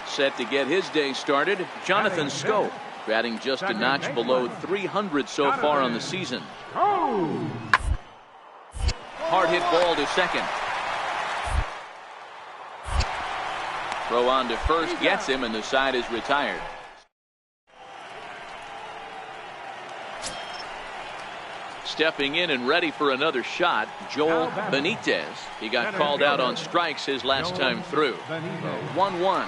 Set to get his day started, Jonathan Schoop, batting just a notch below 300 so far on the season. Hard hit ball to second. Throw on to first gets him, and the side is retired. Stepping in and ready for another shot, Joel Benitez. He got called out on strikes his last time through. 1-1.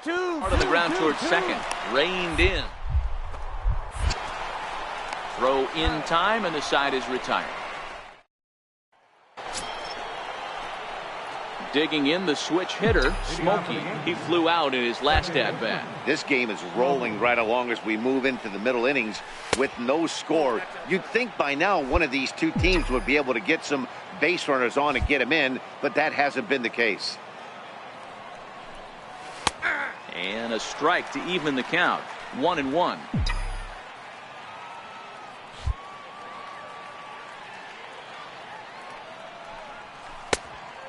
Part of the ground towards second. Reined in. Throw in time, and the side is retired. Digging in the switch hitter, Smokey. He flew out in his last at-bat. This game is rolling right along as we move into the middle innings with no score. You'd think by now one of these 2 teams would be able to get some base runners on and get them in, but that hasn't been the case. And a strike to even the count. 1-1.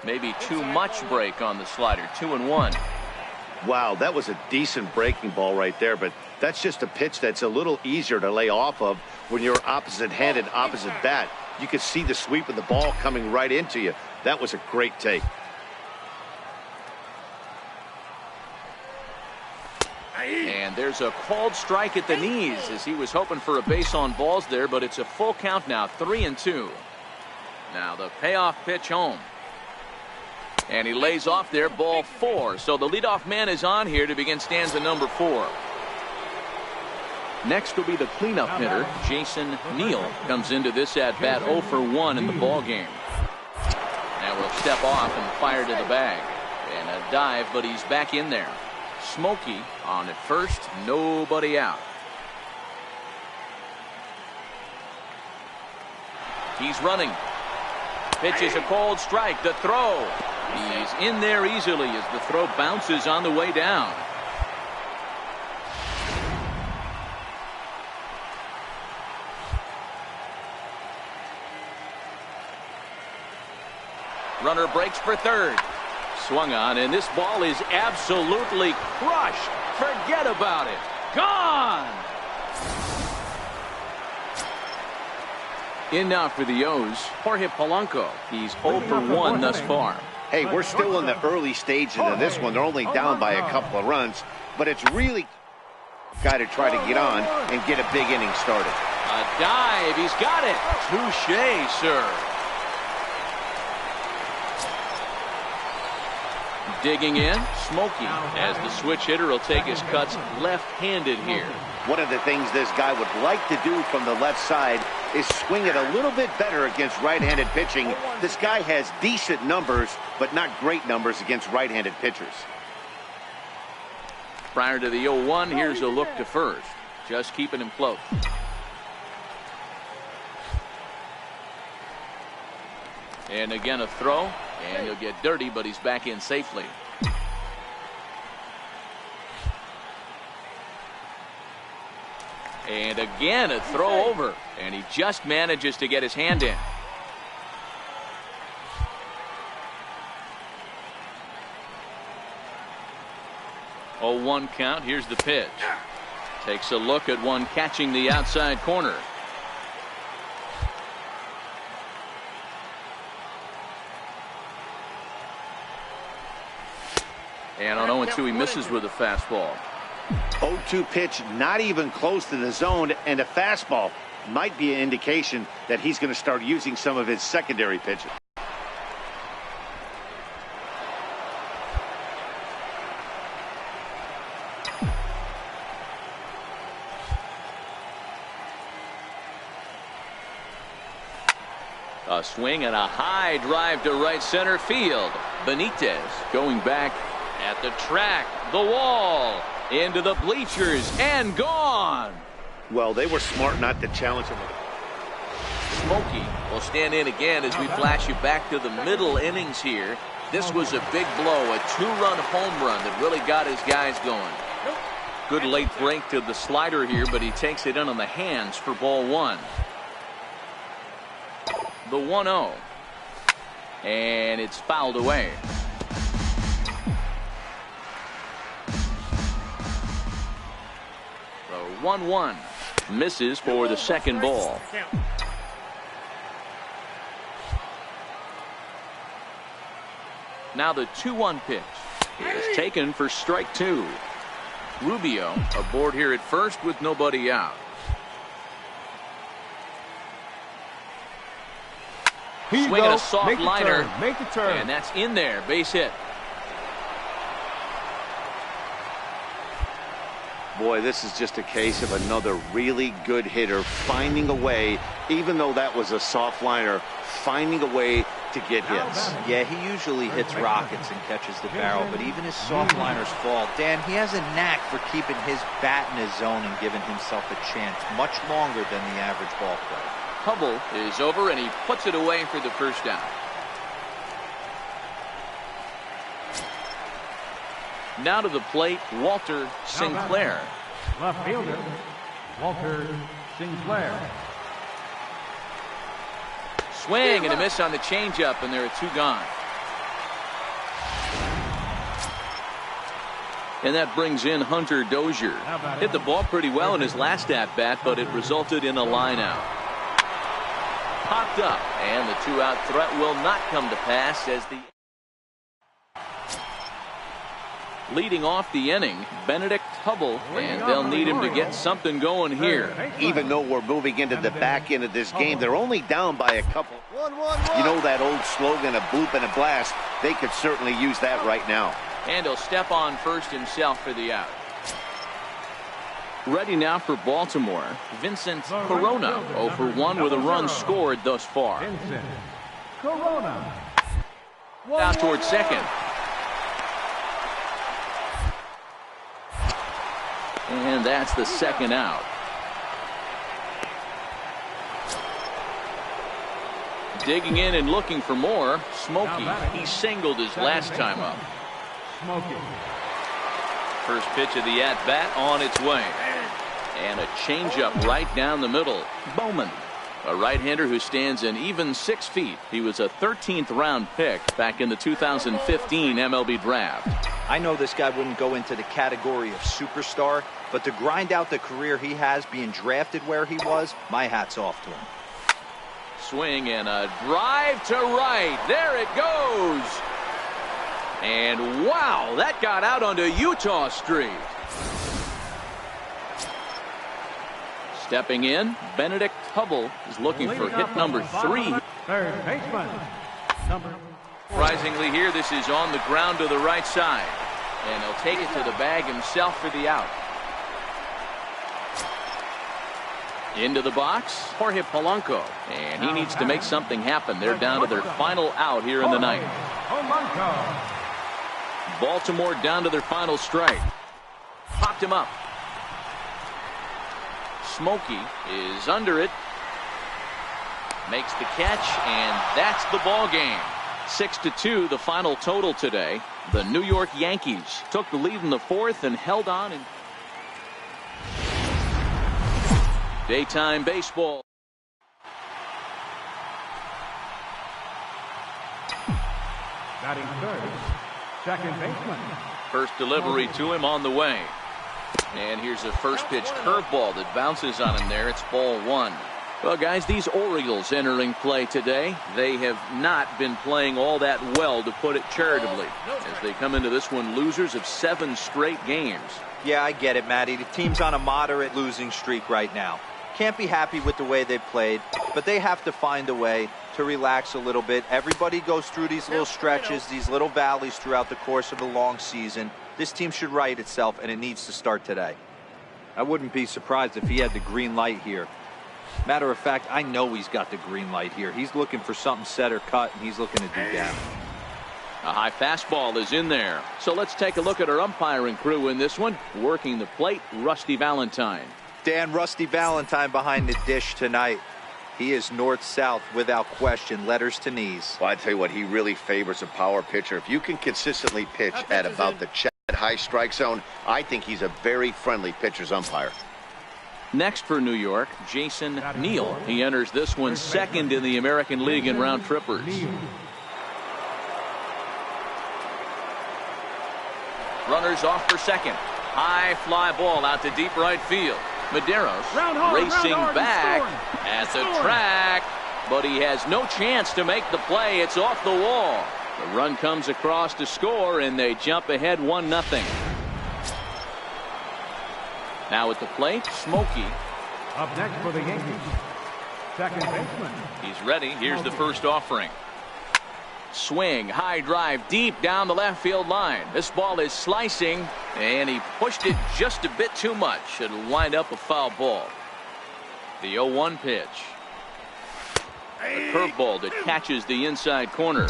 Maybe too much break on the slider. 2-1. Wow, that was a decent breaking ball right there, but that's just a pitch that's a little easier to lay off of when you're opposite-handed, opposite bat. You could see the sweep of the ball coming right into you. That was a great take. And there's a called strike at the knees as he was hoping for a base on balls there, but it's a full count now, 3-2. Now the payoff pitch home. And he lays off there, ball 4. So the leadoff man is on here to begin stanza number 4. Next will be the cleanup hitter, Jason Neal, comes into this at bat 0 for 1 in the ball game. Now we'll step off and fire to the bag. And a dive, but he's back in there. Smokey on at first, nobody out. He's running. Pitch is a cold strike. The throw. He's in there easily as the throw bounces on the way down. Runner breaks for third. Swung on, and this ball is absolutely crushed. Forget about it. Gone! In now for the O's, Jorge Polanco. He's 0 for 1 thus far. Hey, we're still in the early stages of this one. They're only down by a couple of runs, but it's really got to try to get on and get a big inning started. A dive. He's got it. Touché, sir. Digging in, Smokey, as the switch hitter will take his cuts left-handed here. One of the things this guy would like to do from the left side is swing it a little bit better against right-handed pitching. This guy has decent numbers, but not great numbers against right-handed pitchers. Prior to the 0-1, here's a look to first. Just keeping him close. And again a throw. And he'll get dirty, but he's back in safely. And again a throw over. And he just manages to get his hand in. Oh, 1 count. Here's the pitch. Takes a look at one catching the outside corner. And on 0-2, he misses with a fastball. 0-2 pitch, not even close to the zone, and a fastball might be an indication that he's going to start using some of his secondary pitches. A swing and a high drive to right center field. Benitez going back at the track, the wall, into the bleachers, and gone. Well, they were smart not to challenge him. Smokey will stand in again as we flash you back to the middle innings here. This was a big blow, a 2-run home run that really got his guys going. Good late break to the slider here, but he takes it in on the hands for ball 1. The 1-0. And it's fouled away. The 1-1 misses for the second ball. Now the 2-1 pitch is taken for strike 2. Rubio aboard here at first with nobody out. Swinging a soft liner. Make the turn. And that's in there. Base hit. Boy, this is just a case of another really good hitter finding a way, even though that was a soft liner, finding a way to get hits. Yeah, he usually hits rockets and catches the barrel, but even his soft liners fall. Dan, he has a knack for keeping his bat in his zone and giving himself a chance much longer than the average ball player. Hubble is over, and he puts it away for the first down. Now to the plate, Walter Sinclair. Left fielder, Walter Sinclair. Swing and a miss on the changeup, and there are 2 gone. And that brings in Hunter Dozier. Hit the ball pretty well in his last at-bat, but it resulted in a line-out. Popped up, and the two-out threat will not come to pass as the leading off the inning, Benedict Hubble, and they'll need him to get something going here. Even though we're moving into the back end of this game, they're only down by a couple. You know that old slogan, a bloop and a blast? They could certainly use that right now. And he'll step on first himself for the out. Ready now for Baltimore, Vincent Corona, 0 for 1 with a run scored thus far. Vincent Corona. Out towards second. And that's the second out. Digging in and looking for more, Smokey. He singled his last time up. Smokey. First pitch of the at-bat on its way. And a changeup right down the middle. Bowman, a right-hander who stands an even 6 feet. He was a 13th round pick back in the 2015 MLB draft. I know this guy wouldn't go into the category of superstar, but to grind out the career he has being drafted where he was, my hat's off to him. Swing and a drive to right. There it goes. And wow, that got out onto Utah Street. Stepping in, Benedict Hubble is looking for hit number 3. Third baseman. Number. Surprisingly here, this is on the ground to the right side. And he'll take it to the bag himself for the out. Into the box, Jorge Polanco. And he needs to make something happen. They're down to their final out here in the ninth. Baltimore down to their final strike. Popped him up. Smokey is under it. Makes the catch, and that's the ball game. 6-2 the final total today. The New York Yankees took the lead in the fourth and held on. Daytime baseball. Batting third, second baseman. First delivery to him on the way. And here's a first pitch curveball that bounces on him there. It's ball 1. Well, guys, these Orioles entering play today, they have not been playing all that well, to put it charitably, as they come into this one losers of 7 straight games. Yeah, I get it, Matty. The team's on a moderate losing streak right now. Can't be happy with the way they've played, but they have to find a way to relax a little bit. Everybody goes through these little stretches, these little valleys throughout the course of a long season. This team should right itself, and it needs to start today. I wouldn't be surprised if he had the green light here. Matter of fact, I know he's got the green light here. He's looking for something set or cut, and he's looking to do damage. A high fastball is in there. So let's take a look at our umpiring crew in this one. Working the plate, Rusty Valentine. Dan Rusty Valentine behind the dish tonight. He is north-south without question, letters to knees. Well, I tell you what, he really favors a power pitcher. If you can consistently pitch at about the high strike zone, I think he's a very friendly pitcher's umpire. Next for New York, Jason Neal. He enters this one second in the American League in round trippers. Runners off for second. High fly ball out to deep right field. Medeiros racing back at the track, but he has no chance to make the play. It's off the wall. The run comes across to score, and they jump ahead 1-0. Now at the plate, Smokey. Up next for the Yankees, second baseman. He's ready. Here's the first offering. Swing, high drive, deep down the left field line. This ball is slicing, and he pushed it just a bit too much. It'll wind up a foul ball. The 0-1 pitch. A curveball that catches the inside corner.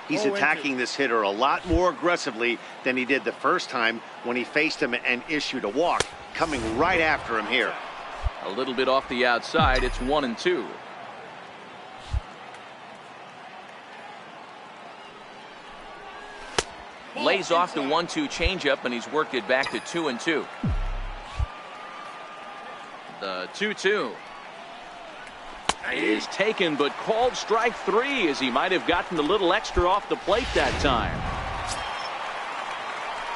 He's attacking this hitter a lot more aggressively than he did the first time when he faced him and issued a walk. Coming right after him here. A little bit off the outside. It's 1-2. Lays off the 1-2 changeup, and he's worked it back to 2-2. The 2-2 is taken, but called strike 3, as he might have gotten a little extra off the plate that time.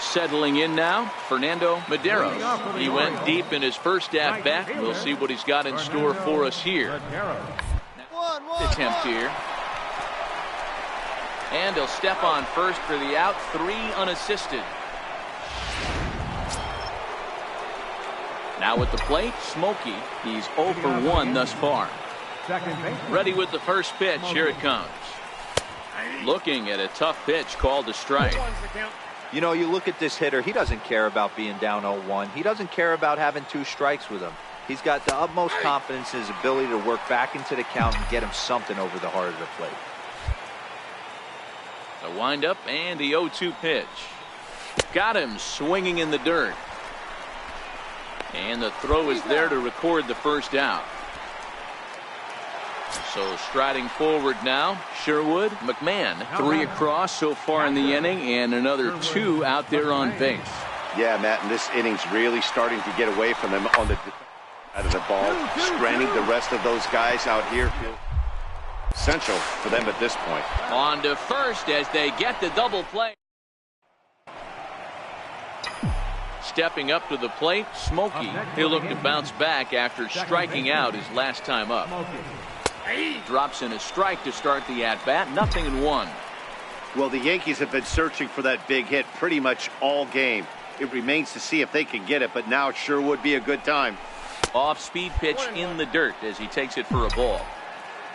Settling in now, Fernando Medeiros. He went deep in his first at-bat. We'll see what he's got in store for us here. Attempt here. And he'll step on first for the out, 3 unassisted. Now at the plate, Smokey. He's 0 for 1 thus far. Ready with the first pitch. Here it comes. Looking at a tough pitch called a strike. You know, you look at this hitter, he doesn't care about being down 0-1. He doesn't care about having 2 strikes with him. He's got the utmost confidence in his ability to work back into the count and get him something over the heart of the plate. The windup and the 0-2 pitch. Got him swinging in the dirt. And the throw is there to record the first out. So striding forward now, Sherwood, McMahon, 3 across so far in the inning, and another 2 out there on base. Yeah, Matt, and this inning's really starting to get away from them on the out of the ball. Stranding the rest of those guys out here feels essential for them at this point. On to first as they get the double play. Stepping up to the plate, Smokey. He'll look to bounce back after striking out his last time up. Drops in a strike to start the at-bat. 0-1. Well, the Yankees have been searching for that big hit pretty much all game. It remains to see if they can get it, but now it sure would be a good time. Off-speed pitch in the dirt as he takes it for a ball.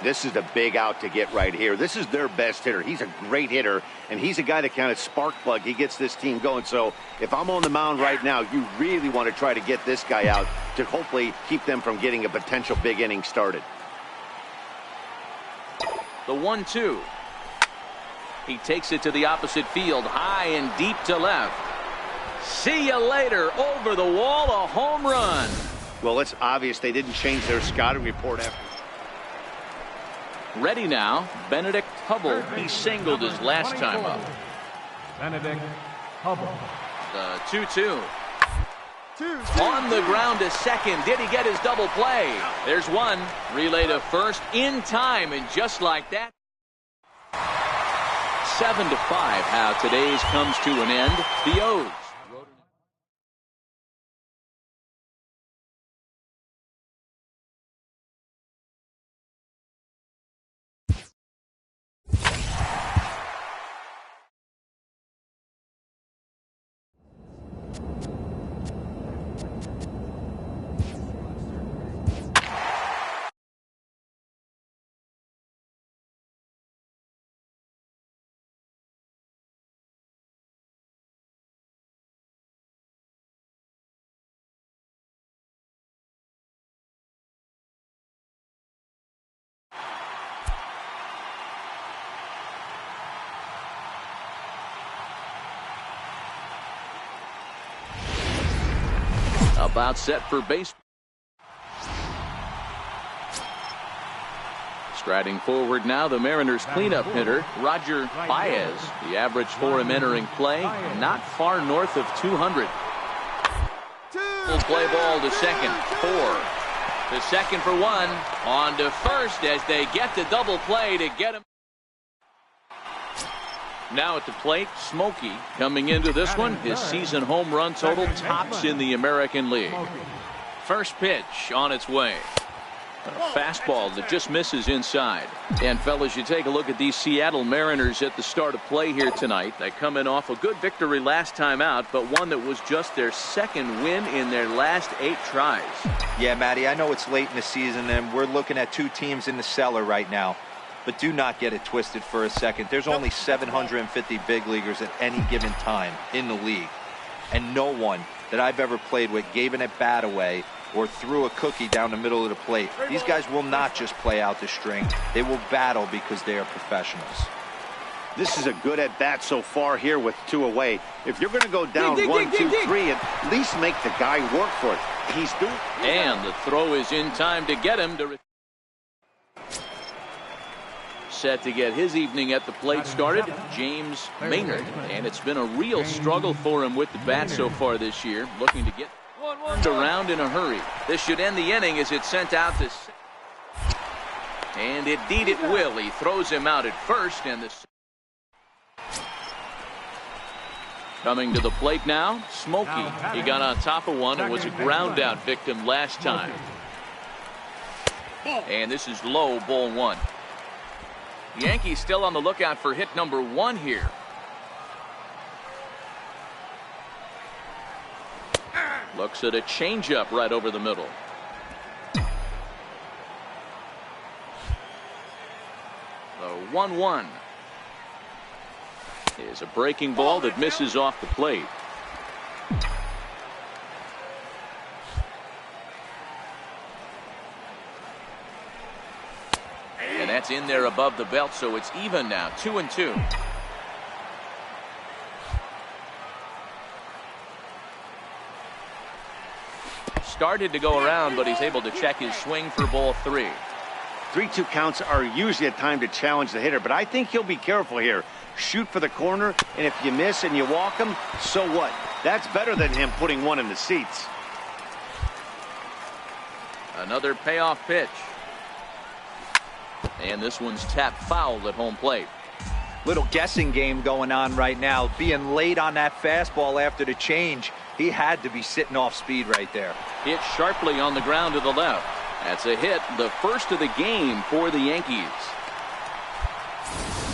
This is the big out to get right here. This is their best hitter. He's a great hitter, and he's a guy that kind of spark plug. He gets this team going. So if I'm on the mound right now, you really want to try to get this guy out to hopefully keep them from getting a potential big inning started. The 1-2. He takes it to the opposite field, high and deep to left. See you later. Over the wall, a home run. Well, it's obvious they didn't change their scouting report after. Ready now, Benedict Hubble. He singled his last time up. Benedict Hubble. The 2-2. On the ground to second. Did he get his double play? There's one. Relay to first in time, and just like that. 7-5. How today's comes to an end. The O's. About set for baseball. Striding forward now, the Mariners cleanup hitter, Roger Baez. The average for him entering play, not far north of 200. Full play ball to second. 4. To second for 1. On to first as they get the double play to get him. Now at the plate, Smokey coming into this one. His season home run total tops in the American League. First pitch on its way. A fastball that just misses inside. And fellas, you take a look at these Seattle Mariners at the start of play here tonight. They come in off a good victory last time out, but one that was just their second win in their last 8 tries. Yeah, Matty, I know it's late in the season and we're looking at 2 teams in the cellar right now. But do not get it twisted for a second. There's only 750 big leaguers at any given time in the league. And no one that I've ever played with gave an at-bat away or threw a cookie down the middle of the plate. These guys will not just play out the string. They will battle because they are professionals. This is a good at-bat so far here with 2 away. If you're going to go down 1, 2, 3, at least make the guy work for it. He's doing. And the throw is in time to get him to. Set to get his evening at the plate started, James Maynard. And it's been a real struggle for him with the bat so far this year. Looking to get around in a hurry. This should end the inning as it's sent out to. And indeed it will. He throws him out at first. And Coming to the plate now, Smokey. He got on top of one and was a ground out victim last time. And this is low, ball one. Yankees still on the lookout for hit number 1 here. Looks at a changeup right over the middle. The 1-1 is a breaking ball that misses off the plate. And that's in there above the belt, so it's even now, 2-2. Started to go around, but he's able to check his swing for ball 3. 3-2 counts are usually a time to challenge the hitter, but I think he'll be careful here. Shoot for the corner, and if you miss and you walk him, so what? That's better than him putting one in the seats. Another payoff pitch. And this one's tapped foul at home plate. Little guessing game going on right now. Being late on that fastball after the change. He had to be sitting off speed right there. Hit sharply on the ground to the left. That's a hit, the first of the game for the Yankees.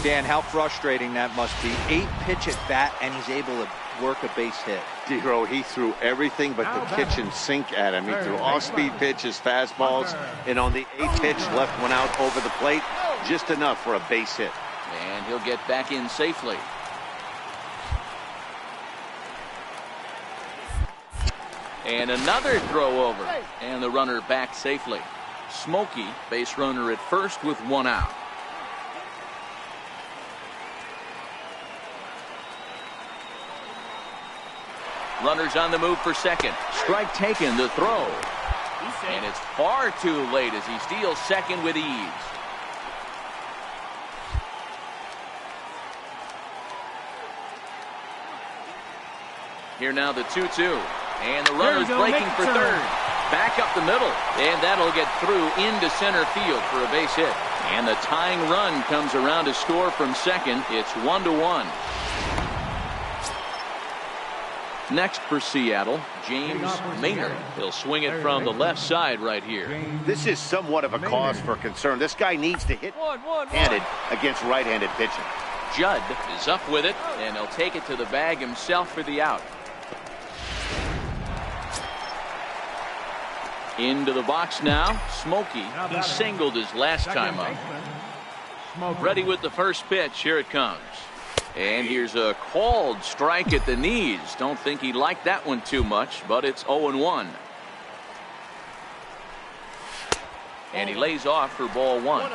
Dan, how frustrating that must be. 8-pitch at bat, and he's able to work a base hit. D-Row, he threw everything but the kitchen sink at him. He threw off-speed pitches, fastballs, and on the 8th pitch, left one out over the plate. Just enough for a base hit. And he'll get back in safely. And another throw over. And the runner back safely. Smokey, base runner at first with 1 out. Runners on the move for second. Strike taken, the throw. And it's far too late as he steals second with ease. Here now the 2-2. And the runner's breaking for third. Back up the middle. And that'll get through into center field for a base hit. And the tying run comes around to score from second. It's 1-1. Next for Seattle, James Maynard. He'll swing it from the left side right here. This is somewhat of a cause for concern. This guy needs to hit handed against right-handed pitching. Judd is up with it, and he'll take it to the bag himself for the out. Into the box now, Smokey. He singled his last time up. Ready with the first pitch. Here it comes. And here's a called strike at the knees. Don't think he liked that one too much, but it's 0-1. And he lays off for ball 1.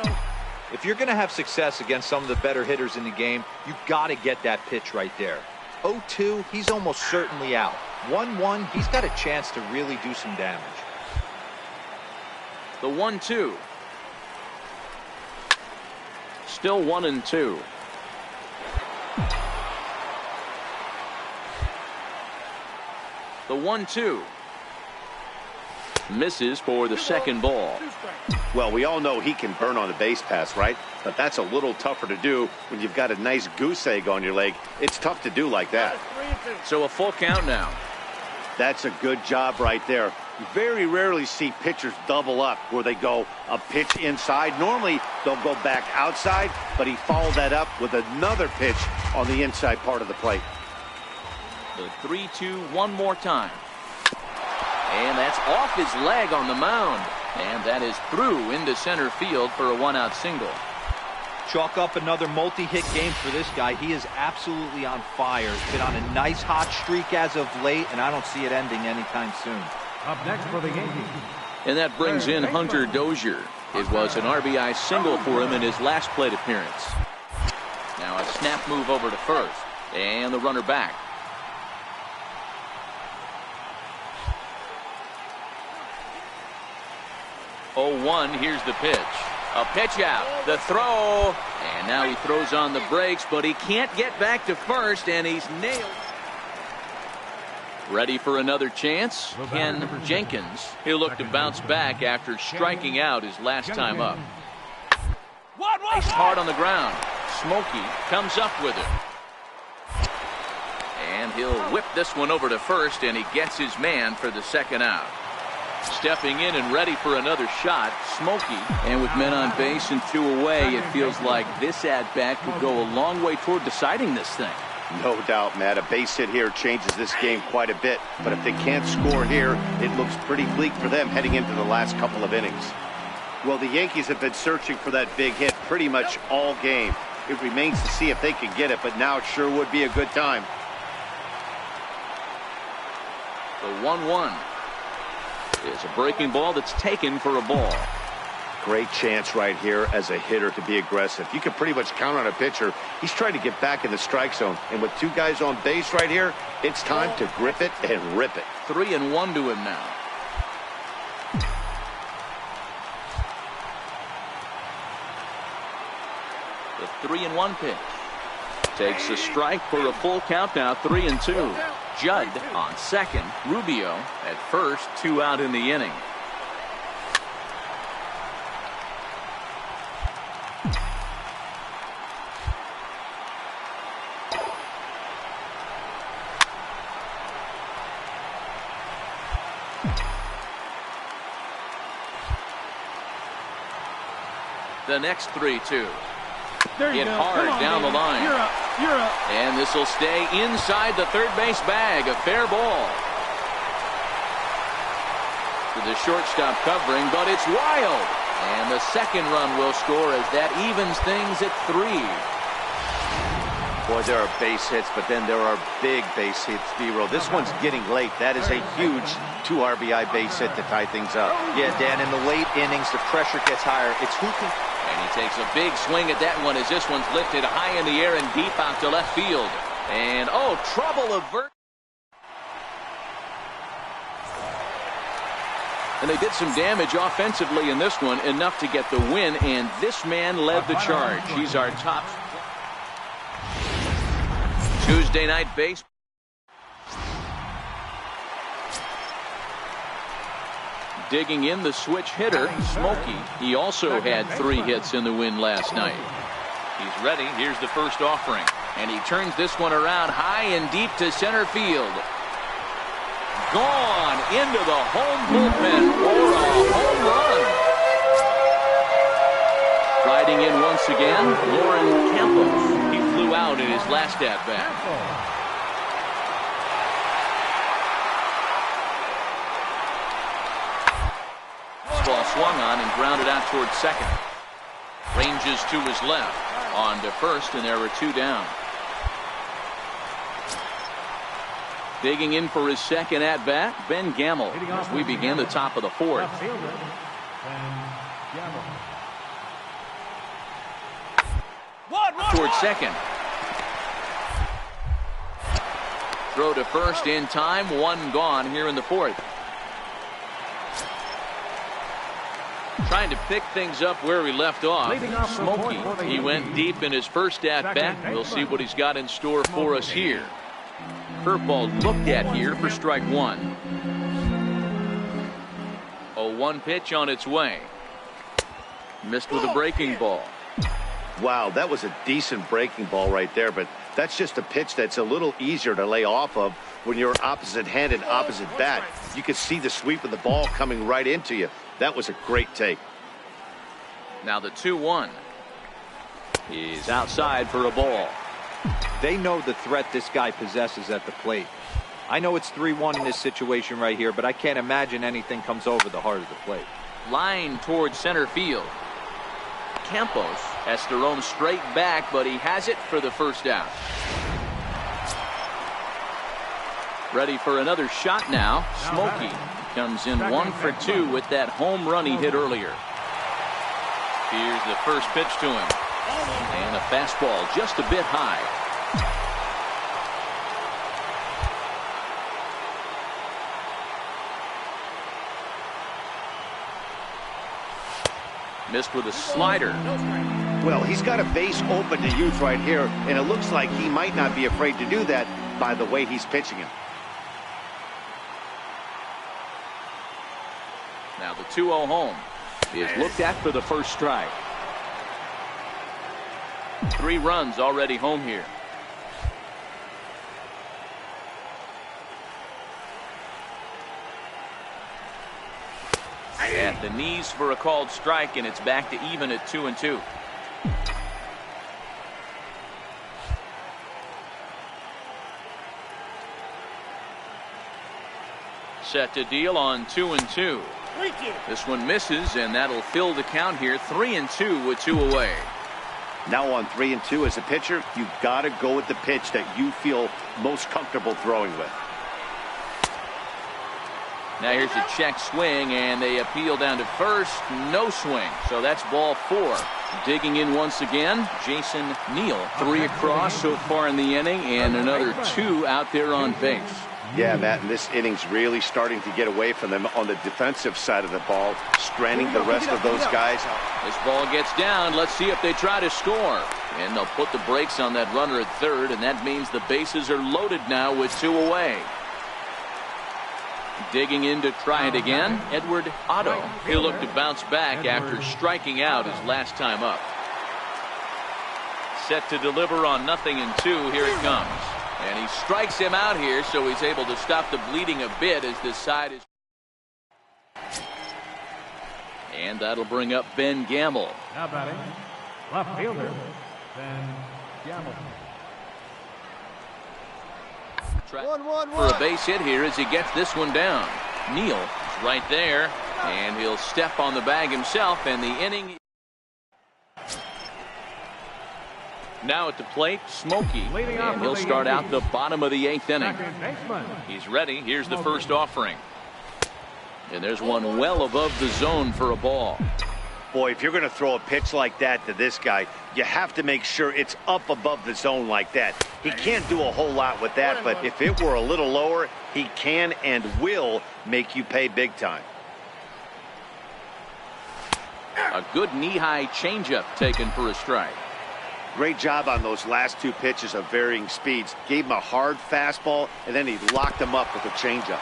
If you're going to have success against some of the better hitters in the game, you've got to get that pitch right there. 0-2, he's almost certainly out. 1-1, he's got a chance to really do some damage. The 1-2. Still 1-2. The 1-2 misses for the second ball. Well, we all know he can burn on the base pass, right? But that's a little tougher to do when you've got a nice goose egg on your leg. It's tough to do like that. So a full count now. That's a good job right there. You very rarely see pitchers double up where they go a pitch inside. Normally they'll go back outside, but he followed that up with another pitch on the inside part of the plate. The 3-2 one more time. And that's off his leg on the mound. And that is through into center field for a 1-out single. Chalk up another multi-hit game for this guy. He is absolutely on fire. He's been on a nice hot streak as of late, and I don't see it ending anytime soon. Up next for the Yankees. And that brings in Hunter Dozier. It was an RBI single for him in his last plate appearance. Now a snap move over to first. And the runner back. 0-1, here's the pitch. A pitch out, the throw, and now he throws on the brakes, but he can't get back to first, and he's nailed. Ready for another chance? Ken Jenkins. He'll look to bounce back after striking out his last time up. Nice hard on the ground. Smokey comes up with it. And And he'll whip this one over to first, and he gets his man for the second out. Stepping in and ready for another shot, Smokey. And with men on base and 2 away, it feels like this at-bat could go a long way toward deciding this thing. No doubt, Matt. A base hit here changes this game quite a bit. But if they can't score here, it looks pretty bleak for them heading into the last couple of innings. Well, the Yankees have been searching for that big hit pretty much all game. It remains to see if they can get it, but now it sure would be a good time. The 1-1 is a breaking ball that's taken for a ball. Great chance right here as a hitter to be aggressive. You can pretty much count on a pitcher. He's trying to get back in the strike zone. And with 2 guys on base right here, it's time to grip it and rip it. 3-1 to him now. The 3-1 pitch. Takes a strike for a full count now, 3-2. Judd on second. Rubio at first, 2 out in the inning. The next 3-2. Hit hard down the line. You're up. And this will stay inside the third base bag. A fair ball. To the shortstop covering, but it's wild. And the second run will score as that evens things at 3. Boy, there are base hits, but then there are big base hits, B-roll. This one's getting late. That is a huge 2 RBI base hit to tie things up. Yeah, Dan, in the late innings, the pressure gets higher. It's who can... And he takes a big swing at that one as this one's lifted high in the air and deep out to left field. And, oh, trouble averted. And they did some damage offensively in this one, enough to get the win, and this man led the charge. He's our top Tuesday night baseball. Digging in, the switch hitter, Smokey. He also had 3 hits in the win last night. He's ready. Here's the first offering. And he turns this one around high and deep to center field. Gone into the home bullpen for a home run. Riding in once again, Lauren Campos. He flew out in his last at-bat. Ball swung on and grounded out towards second. Ranges to his left. On to first, and there were 2 down. Digging in for his second at-bat, Ben Gamble, as we begin the top of the 4th. Towards second. Throw to first in time, 1 gone here in the 4th. Trying to pick things up where we left off. Smokey, he went deep in his first at-bat. We'll see what he's got in store for us here. Curveball looked at here for strike 1. 0-1 pitch on its way. Missed with a breaking ball. Wow, that was a decent breaking ball right there, but that's just a pitch that's a little easier to lay off of when you're opposite-handed, opposite bat. You can see the sweep of the ball coming right into you. That was a great take. Now the 2-1. He's outside for a ball. They know the threat this guy possesses at the plate. I know it's 3-1 in this situation right here, but I can't imagine anything comes over the heart of the plate. Line towards center field. Campos has to roam straight back, but he has it for the first out. Ready for another shot now. Smokey comes in 1 for 2 with that home run he hit earlier. Here's the first pitch to him. And a fastball just a bit high. Missed with a slider. Well, he's got a base open to use right here, and it looks like he might not be afraid to do that by the way he's pitching him. Now the 2-0 home is looked at for the first strike. 3 runs already home here. At the knees for a called strike, and it's back to even at 2-2. Set to deal on 2-2. This one misses, and that'll fill the count here. 3-2 with 2 away. Now on 3-2 as a pitcher, you've got to go with the pitch that you feel most comfortable throwing with. Now here's a check swing, and they appeal down to first. No swing, so that's ball 4. Digging in once again, Jason Neal. 3 across so far in the inning, and another 2 out there on base. Yeah, Matt, and this inning's really starting to get away from them on the defensive side of the ball, stranding the rest of those guys. This ball gets down. Let's see if they try to score. And they'll put the brakes on that runner at third, and that means the bases are loaded now with 2 away. Digging in to try it again, Edward Otto. He'll look to bounce back after striking out his last time up. Set to deliver on 0-2. Here it comes. And he strikes him out here, so he's able to stop the bleeding a bit as this side is. And that'll bring up Ben Gamble. Now batting, left fielder, Ben Gamble. For a base hit here as he gets this one down. Neal is right there, and he'll step on the bag himself, and the inning. Now at the plate, Smokey, and he'll start out the bottom of the 8th inning. He's ready. Here's the first offering. And there's one well above the zone for a ball. Boy, if you're going to throw a pitch like that to this guy, you have to make sure it's up above the zone like that. He can't do a whole lot with that, but if it were a little lower, he can and will make you pay big time. A good knee-high changeup taken for a strike. Great job on those last 2 pitches of varying speeds. Gave him a hard fastball, and then he locked him up with a changeup.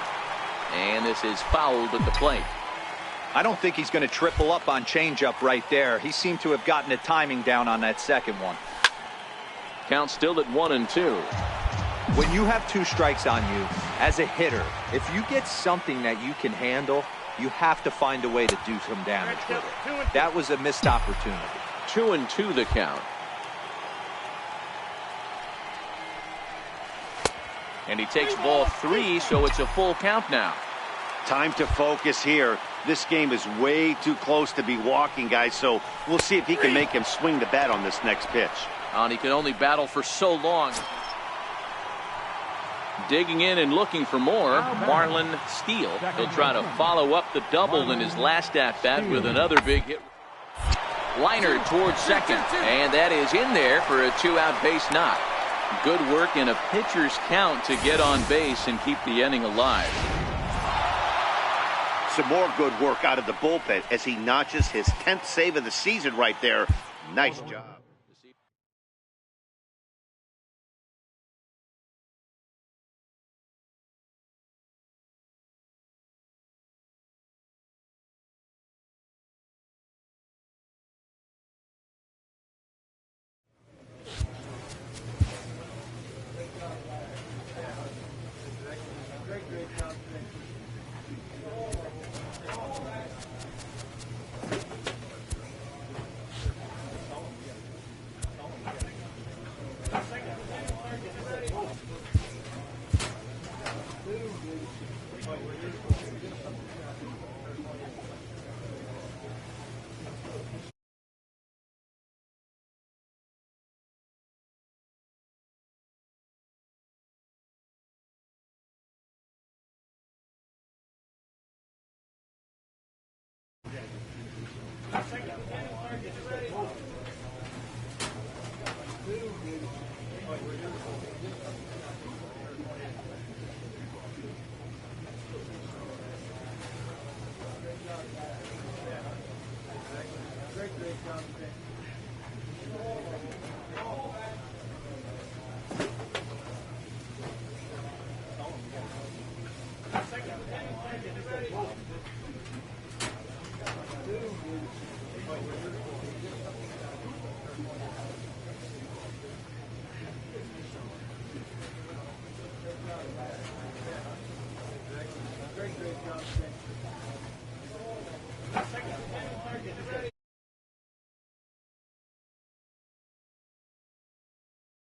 And this is fouled at the plate. I don't think he's going to triple up on changeup right there. He seemed to have gotten the timing down on that second one. Count still at 1-2. When you have 2 strikes on you, as a hitter, if you get something that you can handle, you have to find a way to do some damage with it. That was a missed opportunity. 2-2 the count. And he takes ball 3, so it's a full count now. Time to focus here. This game is way too close to be walking, guys, so we'll see if he can make him swing the bat on this next pitch. And he can only battle for so long. Digging in and looking for more, Marlon Steele. He'll try to follow up the double in his last at-bat with another big hit. Liner towards second, and that is in there for a 2-out base knock. Good work in a pitcher's count to get on base and keep the inning alive. Some more good work out of the bullpen as he notches his 10th save of the season right there. Nice job. Great job.